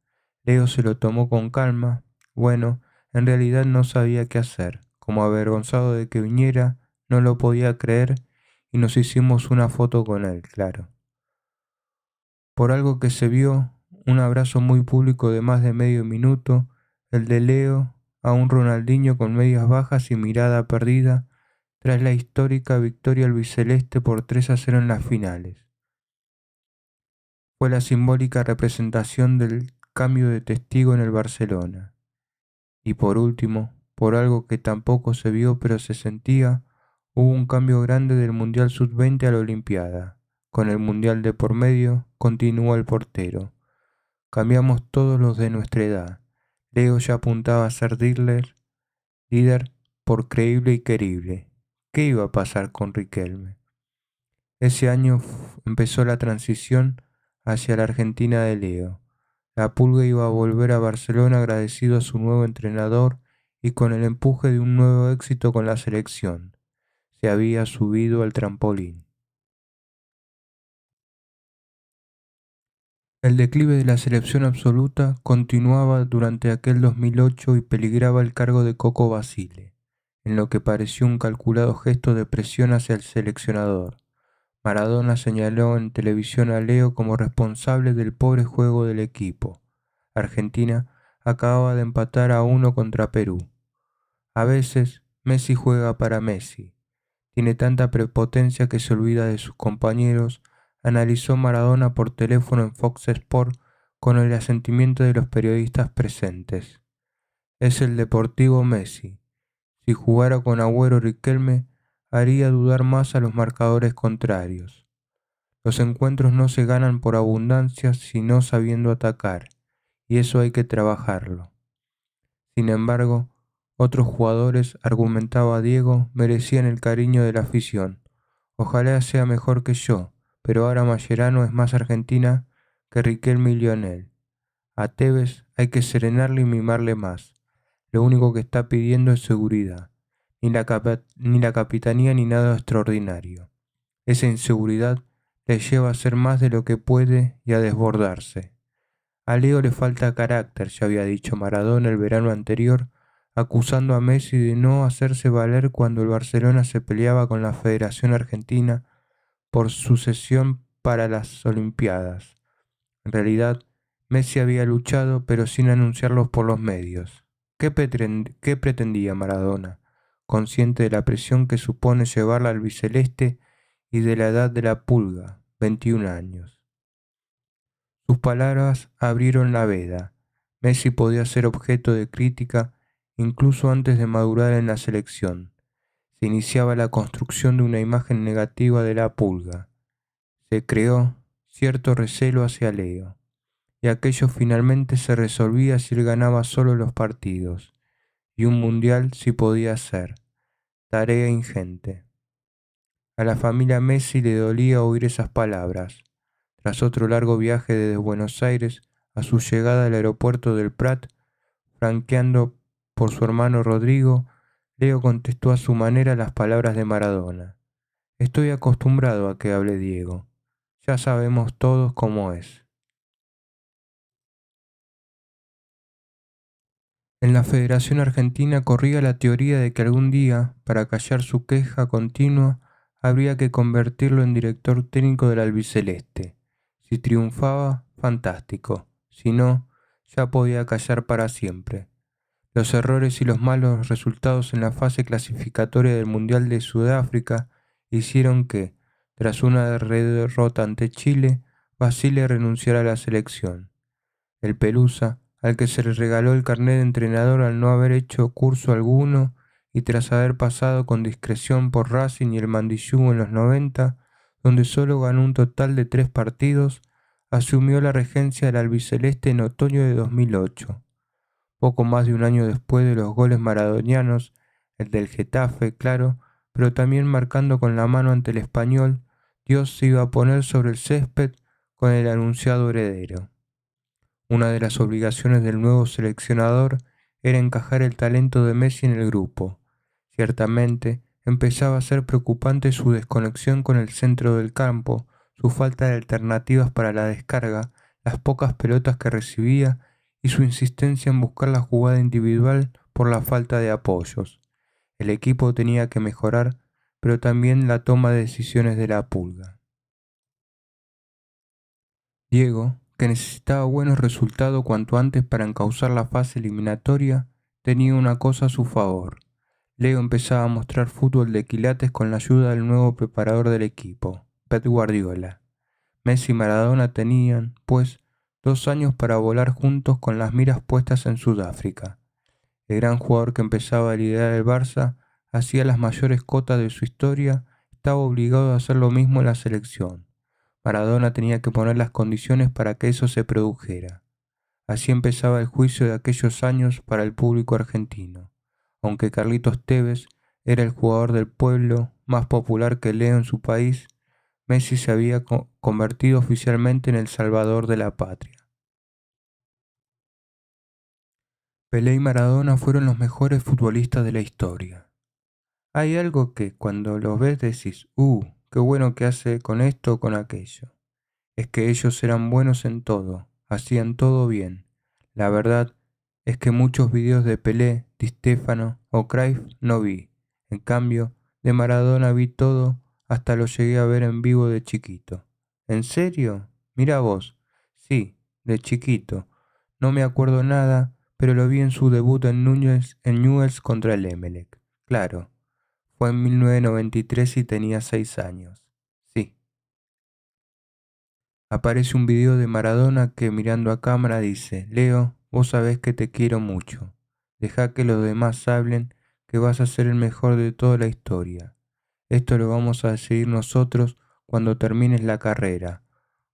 Leo se lo tomó con calma. Bueno, en realidad no sabía qué hacer. Como avergonzado de que viniera, no lo podía creer y nos hicimos una foto con él, claro. Por algo que se vio, un abrazo muy público de más de medio minuto, el de Leo a un Ronaldinho con medias bajas y mirada perdida, tras la histórica victoria albiceleste por 3-0 en las finales. Fue la simbólica representación del cambio de testigo en el Barcelona. Y por último, por algo que tampoco se vio pero se sentía, hubo un cambio grande del Mundial Sub-20 a la Olimpiada. Con el Mundial de por medio, continuó el portero. Cambiamos todos los de nuestra edad. Leo ya apuntaba a ser líder por creíble y querible. ¿Qué iba a pasar con Riquelme? Ese año empezó la transición hacia la Argentina de Leo. La Pulga iba a volver a Barcelona agradecido a su nuevo entrenador y con el empuje de un nuevo éxito con la selección. Se había subido al trampolín. El declive de la selección absoluta continuaba durante aquel 2008 y peligraba el cargo de Coco Basile, en lo que pareció un calculado gesto de presión hacia el seleccionador. Maradona señaló en televisión a Leo como responsable del pobre juego del equipo. Argentina acababa de empatar a 1 contra Perú. A veces Messi juega para Messi. Tiene tanta prepotencia que se olvida de sus compañeros, analizó Maradona por teléfono en Fox Sport con el asentimiento de los periodistas presentes. Es el Deportivo Messi. Si jugara con Agüero Riquelme, haría dudar más a los marcadores contrarios. Los encuentros no se ganan por abundancia, sino sabiendo atacar, y eso hay que trabajarlo. Sin embargo, otros jugadores, argumentaba Diego, merecían el cariño de la afición. Ojalá sea mejor que yo, pero ahora Mascherano es más Argentina que Riquelme y Lionel. A Tevez hay que serenarle y mimarle más. Lo único que está pidiendo es seguridad. Ni la capitanía ni nada extraordinario. Esa inseguridad le lleva a hacer más de lo que puede y a desbordarse. A Leo le falta carácter, ya había dicho Maradona el verano anterior, acusando a Messi de no hacerse valer cuando el Barcelona se peleaba con la Federación Argentina por su cesión para las Olimpiadas. En realidad, Messi había luchado, pero sin anunciarlos por los medios. ¿Qué pretendía Maradona, consciente de la presión que supone llevarla al albiceleste y de la edad de la pulga, 21 años? Sus palabras abrieron la veda. Messi podía ser objeto de crítica incluso antes de madurar en la selección. Se iniciaba la construcción de una imagen negativa de la pulga. Se creó cierto recelo hacia Leo, y aquello finalmente se resolvía si él ganaba solo los partidos, y un mundial si podía ser. Tarea ingente. A la familia Messi le dolía oír esas palabras. Tras otro largo viaje desde Buenos Aires a su llegada al aeropuerto del Prat, franqueando por su hermano Rodrigo, Leo contestó a su manera las palabras de Maradona. Estoy acostumbrado a que hable Diego. Ya sabemos todos cómo es. En la Federación Argentina corría la teoría de que algún día, para callar su queja continua, habría que convertirlo en director técnico del albiceleste. Si triunfaba, fantástico. Si no, ya podía callar para siempre. Los errores y los malos resultados en la fase clasificatoria del Mundial de Sudáfrica hicieron que, tras una derrota ante Chile, Basile renunciara a la selección. El Pelusa, al que se le regaló el carnet de entrenador al no haber hecho curso alguno y tras haber pasado con discreción por Racing y el Mandillú en los 90, donde solo ganó un total de 3 partidos, asumió la regencia del albiceleste en otoño de 2008. Poco más de un año después de los goles maradonianos, el del Getafe, claro, pero también marcando con la mano ante el Español, Dios se iba a poner sobre el césped con el anunciado heredero. Una de las obligaciones del nuevo seleccionador era encajar el talento de Messi en el grupo. Ciertamente, empezaba a ser preocupante su desconexión con el centro del campo, su falta de alternativas para la descarga, las pocas pelotas que recibía y su insistencia en buscar la jugada individual por la falta de apoyos. El equipo tenía que mejorar, pero también la toma de decisiones de la pulga. Diego, que necesitaba buenos resultados cuanto antes para encauzar la fase eliminatoria, tenía una cosa a su favor. Leo empezaba a mostrar fútbol de quilates con la ayuda del nuevo preparador del equipo, Pep Guardiola. Messi y Maradona tenían, pues, 2 años para volar juntos con las miras puestas en Sudáfrica. El gran jugador que empezaba a liderar el Barça hacía las mayores cotas de su historia, estaba obligado a hacer lo mismo en la selección. Maradona tenía que poner las condiciones para que eso se produjera. Así empezaba el juicio de aquellos años para el público argentino. Aunque Carlitos Tevez era el jugador del pueblo más popular que Leo en su país, Messi se había convertido oficialmente en el salvador de la patria. Pelé y Maradona fueron los mejores futbolistas de la historia. Hay algo que cuando los ves decís, qué bueno que hace con esto o con aquello. Es que ellos eran buenos en todo, hacían todo bien. La verdad es que muchos videos de Pelé, Di Stéfano o Cruyff no vi. En cambio, de Maradona vi todo, hasta lo llegué a ver en vivo de chiquito. ¿En serio? Mira vos. Sí, de chiquito. No me acuerdo nada, pero lo vi en su debut en Newell's contra el Emelec. Claro, fue en 1993 y tenía 6 años. Sí. Aparece un video de Maradona que mirando a cámara dice, Leo, vos sabés que te quiero mucho. Deja que los demás hablen, que vas a ser el mejor de toda la historia. Esto lo vamos a decidir nosotros cuando termines la carrera.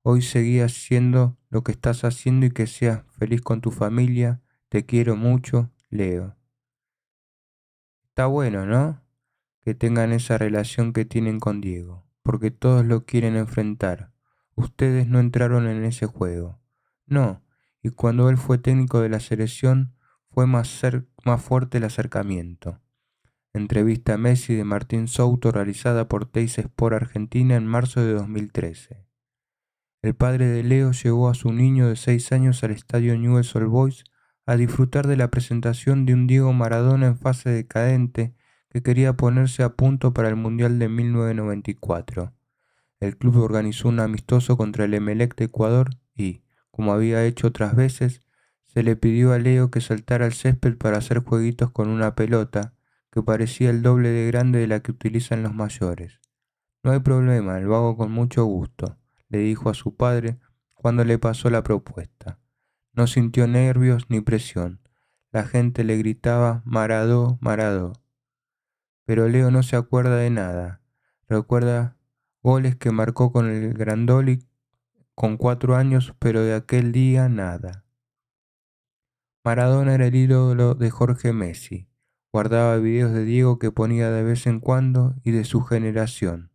Hoy seguí haciendo lo que estás haciendo y que seas feliz con tu familia. Te quiero mucho, Leo. Está bueno, ¿no? Que tengan esa relación que tienen con Diego, porque todos lo quieren enfrentar. Ustedes no entraron en ese juego. No, y cuando él fue técnico de la selección fue más fuerte el acercamiento. Entrevista a Messi de Martín Souto realizada por Teis Sport Argentina en marzo de 2013. El padre de Leo llevó a su niño de 6 años al estadio Newell's Old Boys a disfrutar de la presentación de un Diego Maradona en fase decadente que quería ponerse a punto para el Mundial de 1994. El club organizó un amistoso contra el Emelec de Ecuador y, como había hecho otras veces, se le pidió a Leo que saltara al césped para hacer jueguitos con una pelota que parecía el doble de grande de la que utilizan los mayores. No hay problema, lo hago con mucho gusto, le dijo a su padre cuando le pasó la propuesta. No sintió nervios ni presión. La gente le gritaba Maradó, Maradó. Pero Leo no se acuerda de nada. Recuerda goles que marcó con el Grandoli con 4 años, pero de aquel día nada. Maradona era el ídolo de Jorge Messi. Guardaba videos de Diego que ponía de vez en cuando y de su generación.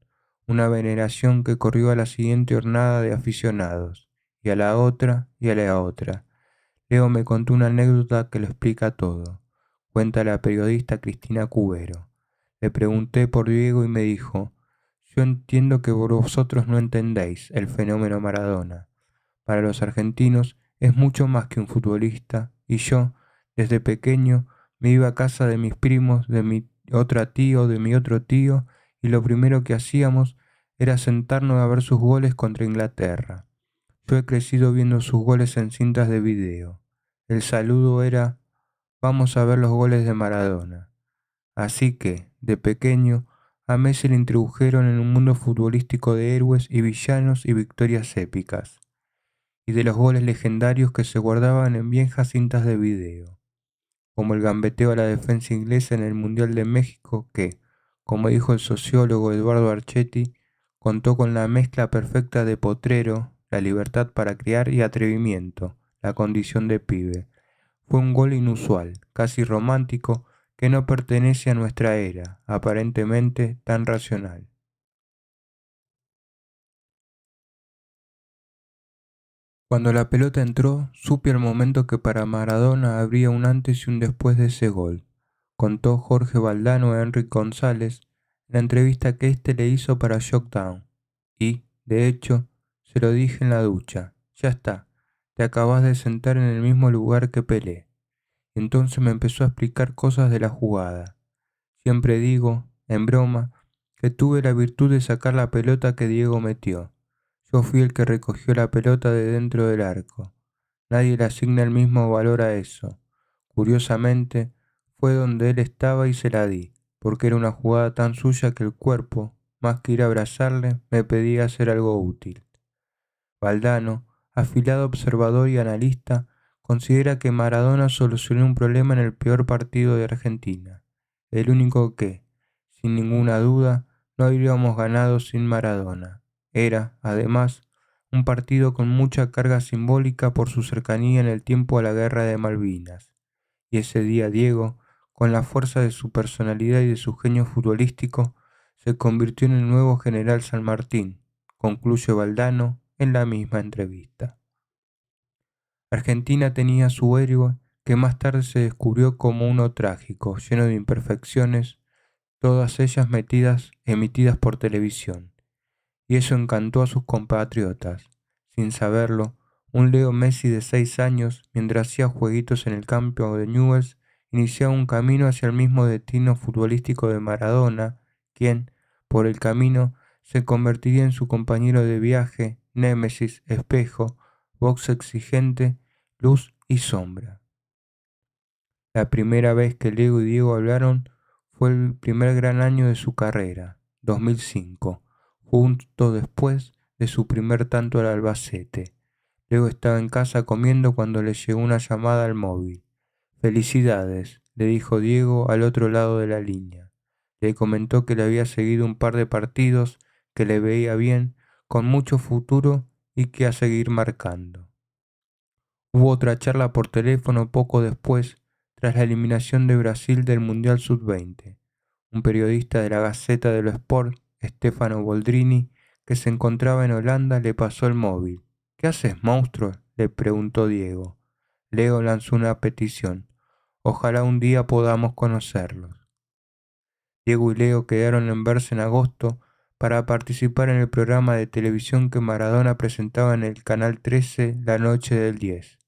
Una veneración que corrió a la siguiente hornada de aficionados, y a la otra, y a la otra. Leo me contó una anécdota que lo explica todo. Cuenta la periodista Cristina Cubero. Le pregunté por Diego y me dijo, yo entiendo que vosotros no entendéis el fenómeno Maradona. Para los argentinos es mucho más que un futbolista y yo, desde pequeño, me iba a casa de mis primos, de mi otro tío, de mi otro tío, y lo primero que hacíamos era sentarnos a ver sus goles contra Inglaterra. Yo he crecido viendo sus goles en cintas de video. El saludo era, vamos a ver los goles de Maradona. Así que, de pequeño, a Messi le introdujeron en un mundo futbolístico de héroes y villanos y victorias épicas, y de los goles legendarios que se guardaban en viejas cintas de video, como el gambeteo a la defensa inglesa en el Mundial de México que, como dijo el sociólogo Eduardo Archetti, contó con la mezcla perfecta de potrero, la libertad para criar y atrevimiento, la condición de pibe. Fue un gol inusual, casi romántico, que no pertenece a nuestra era, aparentemente tan racional. Cuando la pelota entró, supe al momento que para Maradona habría un antes y un después de ese gol, contó Jorge Valdano a Enrique González en la entrevista que éste le hizo para Shockdown. Y, de hecho, se lo dije en la ducha, ya está, te acabas de sentar en el mismo lugar que Pelé. Entonces me empezó a explicar cosas de la jugada. Siempre digo, en broma, que tuve la virtud de sacar la pelota que Diego metió. Yo fui el que recogió la pelota de dentro del arco. Nadie le asigna el mismo valor a eso. Curiosamente, fue donde él estaba y se la di, porque era una jugada tan suya que el cuerpo, más que ir a abrazarle, me pedía hacer algo útil. Valdano, afilado observador y analista, considera que Maradona solucionó un problema en el peor partido de Argentina, el único que, sin ninguna duda, no habríamos ganado sin Maradona. Era, además, un partido con mucha carga simbólica por su cercanía en el tiempo a la Guerra de Malvinas. Y ese día Diego, con la fuerza de su personalidad y de su genio futbolístico, se convirtió en el nuevo general San Martín, concluye Valdano en la misma entrevista. Argentina tenía su héroe que más tarde se descubrió como uno trágico, lleno de imperfecciones, todas ellas emitidas por televisión. Y eso encantó a sus compatriotas. Sin saberlo, un Leo Messi de 6 años, mientras hacía jueguitos en el campo de Newell's, iniciaba un camino hacia el mismo destino futbolístico de Maradona, quien, por el camino, se convertiría en su compañero de viaje, némesis, espejo, box exigente, luz y sombra. La primera vez que Leo y Diego hablaron fue el primer gran año de su carrera, 2005, justo después de su primer tanto al Albacete. Leo estaba en casa comiendo cuando le llegó una llamada al móvil. Felicidades, le dijo Diego al otro lado de la línea. Le comentó que le había seguido un par de partidos, que le veía bien, con mucho futuro y que a seguir marcando. Hubo otra charla por teléfono poco después, tras la eliminación de Brasil del Mundial Sub-20. Un periodista de la Gaceta dello Sport, Stefano Boldrini, que se encontraba en Holanda, le pasó el móvil. ¿Qué haces, monstruo?, le preguntó Diego. Leo lanzó una petición. Ojalá un día podamos conocerlos. Diego y Leo quedaron en verse en agosto para participar en el programa de televisión que Maradona presentaba en el Canal 13 la noche del 10.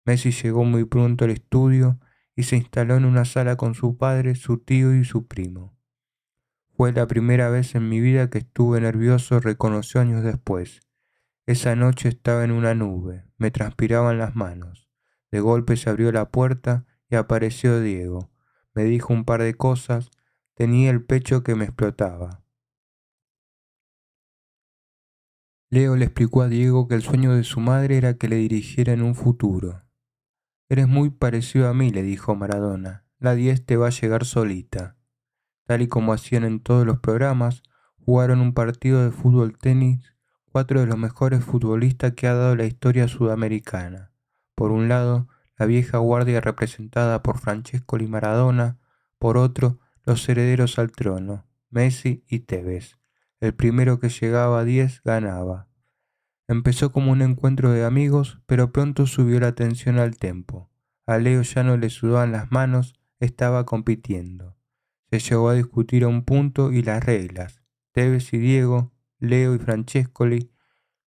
Messi llegó muy pronto al estudio y se instaló en una sala con su padre, su tío y su primo. Fue la primera vez en mi vida que estuve nervioso, reconoció años después. Esa noche estaba en una nube, me transpiraban las manos. De golpe se abrió la puerta y apareció Diego. Me dijo un par de cosas, tenía el pecho que me explotaba. Leo le explicó a Diego que el sueño de su madre era que le dirigiera en un futuro. Eres muy parecido a mí, le dijo Maradona. La 10 te va a llegar solita. Tal y como hacían en todos los programas, jugaron un partido de fútbol-tenis, cuatro de los mejores futbolistas que ha dado la historia sudamericana. Por un lado, la vieja guardia representada por Francescoli y Maradona, por otro, los herederos al trono, Messi y Tevez. El primero que llegaba a 10 ganaba. Empezó como un encuentro de amigos, pero pronto subió la tensión al tempo. A Leo ya no le sudaban las manos, estaba compitiendo. Se llegó a discutir a un punto y las reglas. Tevez y Diego, Leo y Francescoli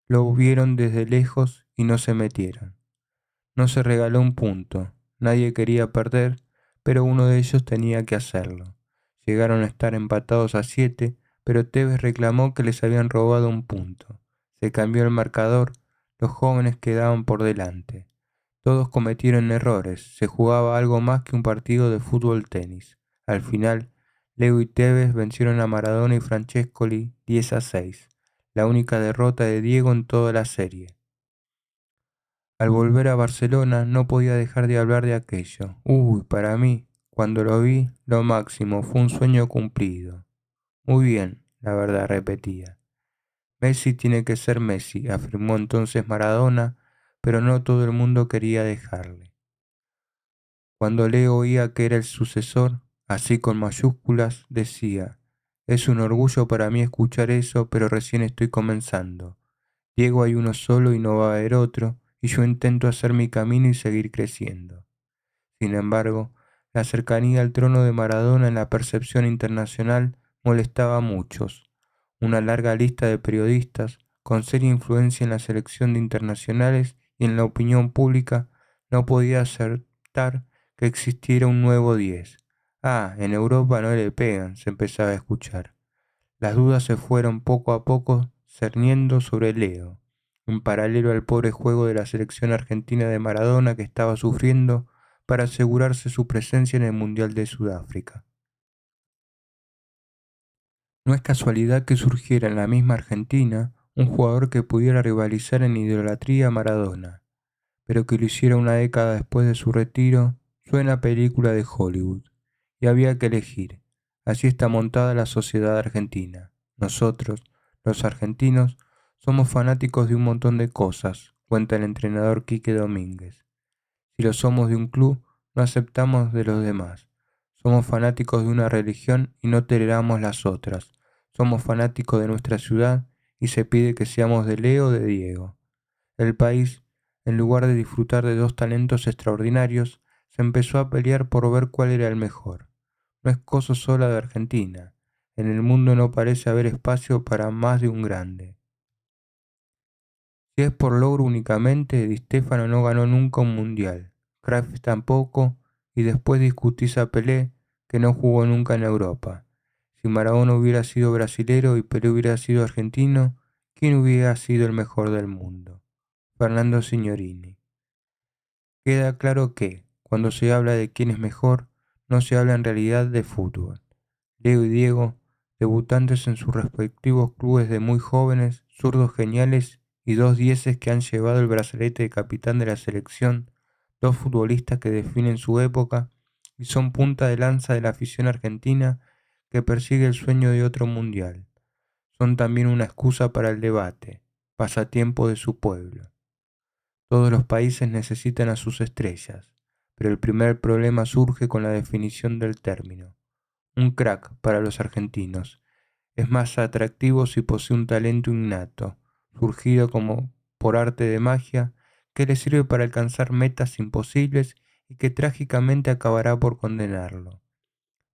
lo vieron desde lejos y no se metieron. No se regaló un punto, nadie quería perder, pero uno de ellos tenía que hacerlo. Llegaron a estar empatados a 7, pero Tevez reclamó que les habían robado un punto. Se cambió el marcador, los jóvenes quedaban por delante. Todos cometieron errores, se jugaba algo más que un partido de fútbol-tenis. Al final, Leo y Tevez vencieron a Maradona y Francescoli 10-6, la única derrota de Diego en toda la serie. Al volver a Barcelona no podía dejar de hablar de aquello. Uy, para mí, cuando lo vi, lo máximo, fue un sueño cumplido. Muy bien, la verdad, repetía. Messi tiene que ser Messi, afirmó entonces Maradona, pero no todo el mundo quería dejarle. Cuando Leo oía que era el sucesor, así con mayúsculas, decía, es un orgullo para mí escuchar eso, pero recién estoy comenzando. Diego hay uno solo y no va a haber otro, y yo intento hacer mi camino y seguir creciendo. Sin embargo, la cercanía al trono de Maradona en la percepción internacional molestaba a muchos. Una larga lista de periodistas, con seria influencia en la selección de internacionales y en la opinión pública, no podía aceptar que existiera un nuevo 10. Ah, en Europa no le pegan, se empezaba a escuchar. Las dudas se fueron poco a poco cerniendo sobre Leo, en paralelo al pobre juego de la selección argentina de Maradona que estaba sufriendo para asegurarse su presencia en el Mundial de Sudáfrica. No es casualidad que surgiera en la misma Argentina un jugador que pudiera rivalizar en idolatría a Maradona, pero que lo hiciera una década después de su retiro, suena a película de Hollywood. Y había que elegir. Así está montada la sociedad argentina. Nosotros, los argentinos, somos fanáticos de un montón de cosas, cuenta el entrenador Quique Domínguez. Si lo somos de un club, no aceptamos de los demás. Somos fanáticos de una religión y no toleramos las otras. Somos fanáticos de nuestra ciudad y se pide que seamos de Leo o de Diego. El país, en lugar de disfrutar de dos talentos extraordinarios, se empezó a pelear por ver cuál era el mejor. No es cosa sola de Argentina. En el mundo no parece haber espacio para más de un grande. Si es por logro únicamente, Di Stéfano no ganó nunca un mundial. Cruyff tampoco, y después discutís a Pelé, que no jugó nunca en Europa. Si Maradona hubiera sido brasilero y Pelé hubiera sido argentino, ¿quién hubiera sido el mejor del mundo? Fernando Signorini. Queda claro que, cuando se habla de quién es mejor, no se habla en realidad de fútbol. Leo y Diego, debutantes en sus respectivos clubes de muy jóvenes, zurdos geniales y dos dieces que han llevado el brazalete de capitán de la selección, dos futbolistas que definen su época y son punta de lanza de la afición argentina que persigue el sueño de otro mundial. Son también una excusa para el debate, pasatiempo de su pueblo. Todos los países necesitan a sus estrellas, pero el primer problema surge con la definición del término. Un crack para los argentinos Es más atractivo si posee un talento innato, surgido como por arte de magia, que le sirve para alcanzar metas imposibles y que trágicamente acabará por condenarlo.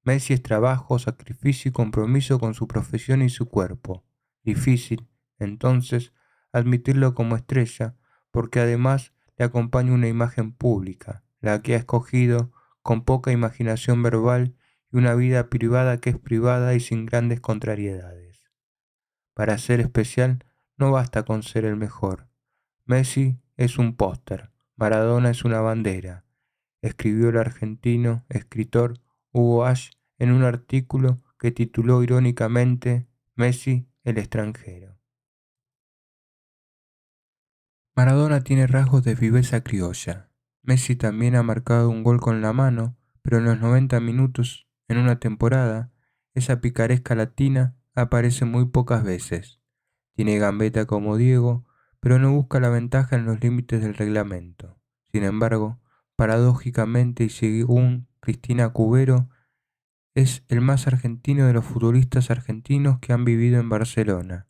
Messi es trabajo, sacrificio y compromiso con su profesión y su cuerpo. Difícil, entonces, admitirlo como estrella, porque además le acompaña una imagen pública, la que ha escogido, con poca imaginación verbal y una vida privada que es privada y sin grandes contrariedades. Para ser especial, no basta con ser el mejor. Messi es un póster, Maradona es una bandera, escribió el argentino escritor Hugo Ash en un artículo que tituló irónicamente Messi el extranjero. Maradona tiene rasgos de viveza criolla. Messi también ha marcado un gol con la mano, pero en los 90 minutos, en una temporada, esa picaresca latina aparece muy pocas veces. Tiene gambeta como Diego, pero no busca la ventaja en los límites del reglamento. Sin embargo, paradójicamente y según Cristina Cubero, es el más argentino de los futbolistas argentinos que han vivido en Barcelona.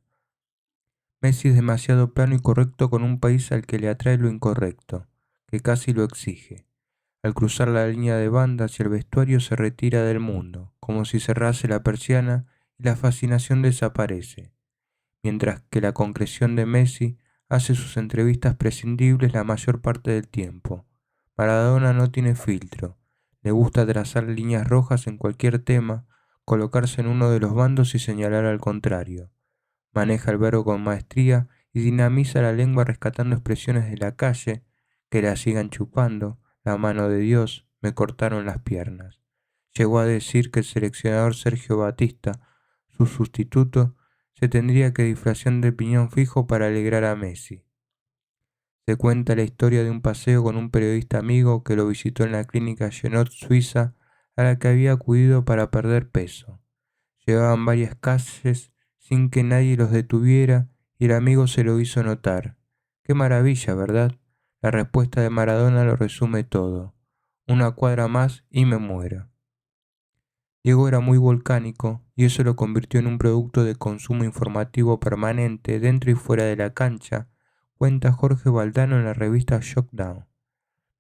Messi es demasiado plano y correcto con un país al que le atrae lo incorrecto, que casi lo exige. Al cruzar la línea de banda hacia el vestuario se retira del mundo, como si cerrase la persiana y la fascinación desaparece, mientras que la concreción de Messi hace sus entrevistas prescindibles la mayor parte del tiempo. Maradona no tiene filtro, le gusta trazar líneas rojas en cualquier tema, colocarse en uno de los bandos y señalar al contrario. Maneja el verbo con maestría y dinamiza la lengua rescatando expresiones de la calle, que la sigan chupando, la mano de Dios, me cortaron las piernas. Llegó a decir que el seleccionador Sergio Batista, su sustituto, se tendría que disfrazar de piñón fijo para alegrar a Messi. Se cuenta la historia de un paseo con un periodista amigo que lo visitó en la clínica Genot suiza a la que había acudido para perder peso. Llevaban varias calles sin que nadie los detuviera y el amigo se lo hizo notar. Qué maravilla, ¿verdad? La respuesta de Maradona lo resume todo. Una cuadra más y me muero. Diego era muy volcánico y eso lo convirtió en un producto de consumo informativo permanente dentro y fuera de la cancha, cuenta Jorge Valdano en la revista Shockdown.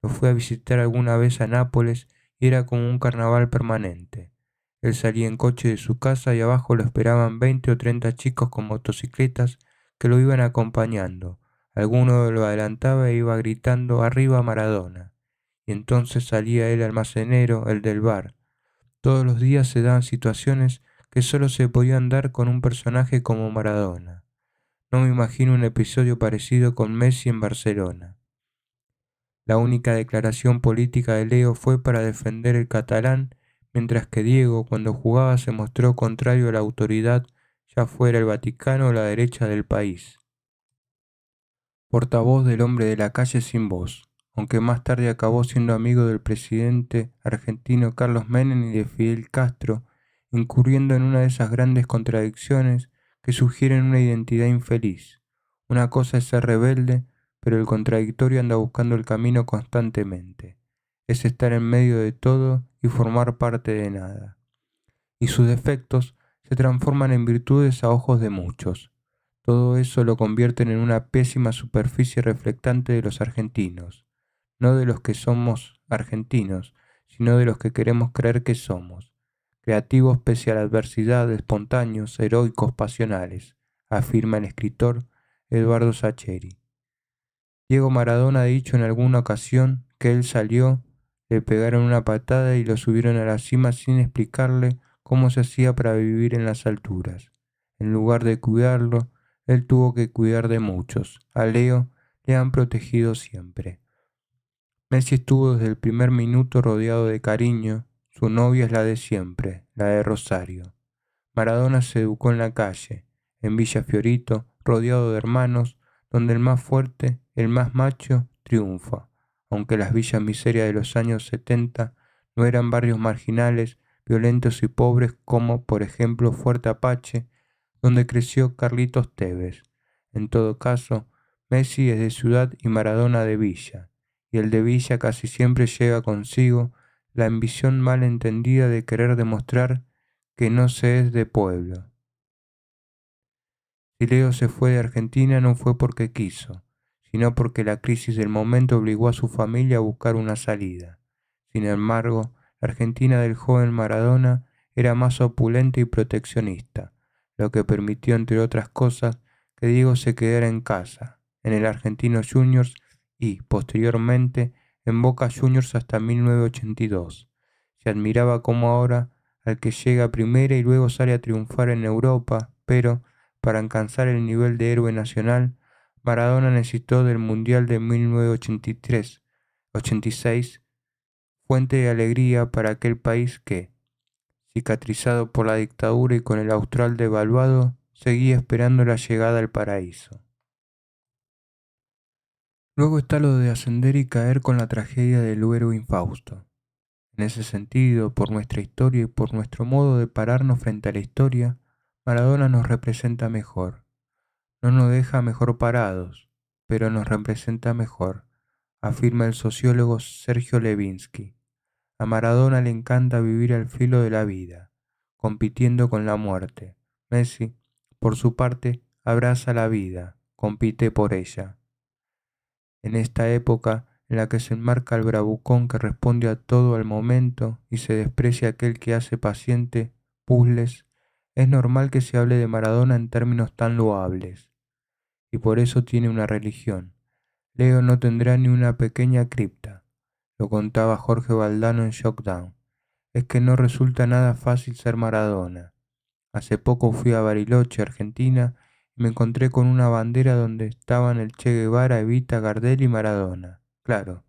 Lo fue a visitar alguna vez a Nápoles y era como un carnaval permanente. Él salía en coche de su casa y abajo lo esperaban 20 o 30 chicos con motocicletas que lo iban acompañando. Alguno lo adelantaba e iba gritando "Arriba Maradona". Y entonces salía el almacenero, el del bar. Todos los días se daban situaciones que solo se podían dar con un personaje como Maradona. No me imagino un episodio parecido con Messi en Barcelona. La única declaración política de Leo fue para defender el catalán, mientras que Diego, cuando jugaba, se mostró contrario a la autoridad, ya fuera el Vaticano o la derecha del país. Portavoz del hombre de la calle sin voz, aunque más tarde acabó siendo amigo del presidente argentino Carlos Menem y de Fidel Castro, incurriendo en una de esas grandes contradicciones que sugieren una identidad infeliz. Una cosa es ser rebelde, pero el contradictorio anda buscando el camino constantemente. Es estar en medio de todo y formar parte de nada. Y sus defectos se transforman en virtudes a ojos de muchos. Todo eso lo convierten en una pésima superficie reflectante de los argentinos, no de los que somos argentinos, sino de los que queremos creer que somos, creativos pese a la adversidad, espontáneos, heroicos, pasionales, afirma el escritor Eduardo Sacheri. Diego Maradona ha dicho en alguna ocasión que él salió, le pegaron una patada y lo subieron a la cima sin explicarle cómo se hacía para vivir en las alturas. En lugar de cuidarlo, él tuvo que cuidar de muchos. A Leo le han protegido siempre. Messi estuvo desde el primer minuto rodeado de cariño. Su novia es la de siempre, la de Rosario. Maradona se educó en la calle, en Villa Fiorito, rodeado de hermanos, donde el más fuerte, el más macho, triunfa, aunque las villas miserias de los años 70 no eran barrios marginales, violentos y pobres como, por ejemplo, Fuerte Apache, donde creció Carlitos Tevez. En todo caso, Messi es de ciudad y Maradona de villa, y el de villa casi siempre lleva consigo la ambición mal entendida de querer demostrar que no se es de pueblo. Si Leo se fue de Argentina no fue porque quiso, sino porque la crisis del momento obligó a su familia a buscar una salida. Sin embargo, la Argentina del joven Maradona era más opulenta y proteccionista, lo que permitió, entre otras cosas, que Diego se quedara en casa, en el Argentinos Juniors y, posteriormente, en Boca Juniors hasta 1982. Se admiraba como ahora al que llega a primera y luego sale a triunfar en Europa, pero, para alcanzar el nivel de héroe nacional, Maradona necesitó del Mundial de 1983-86, fuente de alegría para aquel país que, cicatrizado por la dictadura y con el austral devaluado, seguía esperando la llegada al paraíso. Luego está lo de ascender y caer con la tragedia del héroe infausto. En ese sentido, por nuestra historia y por nuestro modo de pararnos frente a la historia, Maradona nos representa mejor. No nos deja mejor parados, pero nos representa mejor, afirma el sociólogo Sergio Levinsky. A Maradona le encanta vivir al filo de la vida, compitiendo con la muerte. Messi, por su parte, abraza la vida, compite por ella. En esta época en la que se enmarca el bravucón que responde a todo al momento y se desprecia aquel que hace paciente puzzles, es normal que se hable de Maradona en términos tan loables. Y por eso tiene una religión. Leo no tendrá ni una pequeña cripta, lo contaba Jorge Valdano en Shockdown. Es que no resulta nada fácil ser Maradona. Hace poco fui a Bariloche, Argentina, y me encontré con una bandera donde estaban el Che Guevara, Evita, Gardel y Maradona. Claro,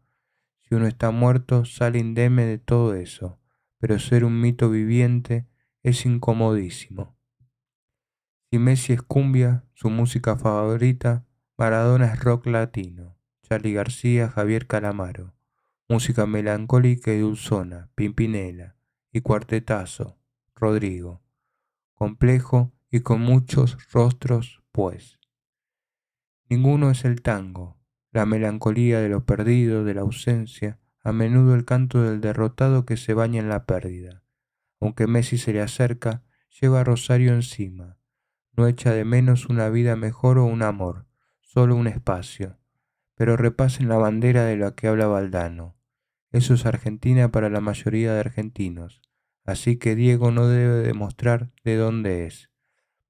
si uno está muerto sale indemne de todo eso, pero ser un mito viviente es incomodísimo. Si Messi es cumbia, su música favorita, Maradona es rock latino, Charly García, Javier Calamaro, música melancólica y dulzona, Pimpinela, y cuartetazo, Rodrigo, complejo y con muchos rostros, pues. Ninguno es el tango, la melancolía de lo perdido, de la ausencia, a menudo el canto del derrotado que se baña en la pérdida. Aunque Messi se le acerca, lleva a Rosario encima. No echa de menos una vida mejor o un amor, solo un espacio. Pero repasen la bandera de la que habla Valdano. Eso es Argentina para la mayoría de argentinos, así que Diego no debe demostrar de dónde es.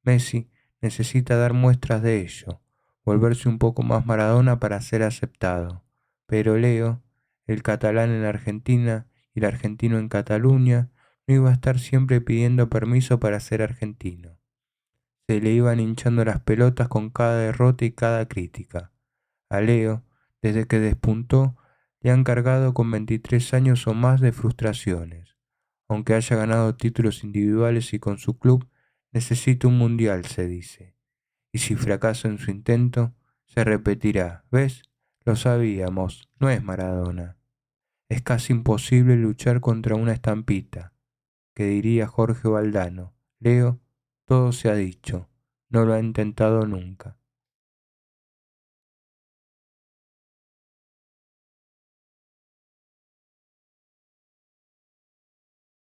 Messi necesita dar muestras de ello, volverse un poco más Maradona para ser aceptado. Pero Leo, el catalán en Argentina y el argentino en Cataluña, no iba a estar siempre pidiendo permiso para ser argentino. Se le iban hinchando las pelotas con cada derrota y cada crítica. A Leo, desde que despuntó, le han cargado con 23 años o más de frustraciones. Aunque haya ganado títulos individuales y con su club, necesita un mundial, se dice. Y si fracasa en su intento, se repetirá. ¿Ves? Lo sabíamos, no es Maradona. Es casi imposible luchar contra una estampita, que diría Jorge Valdano. Leo, todo se ha dicho, no lo ha intentado nunca.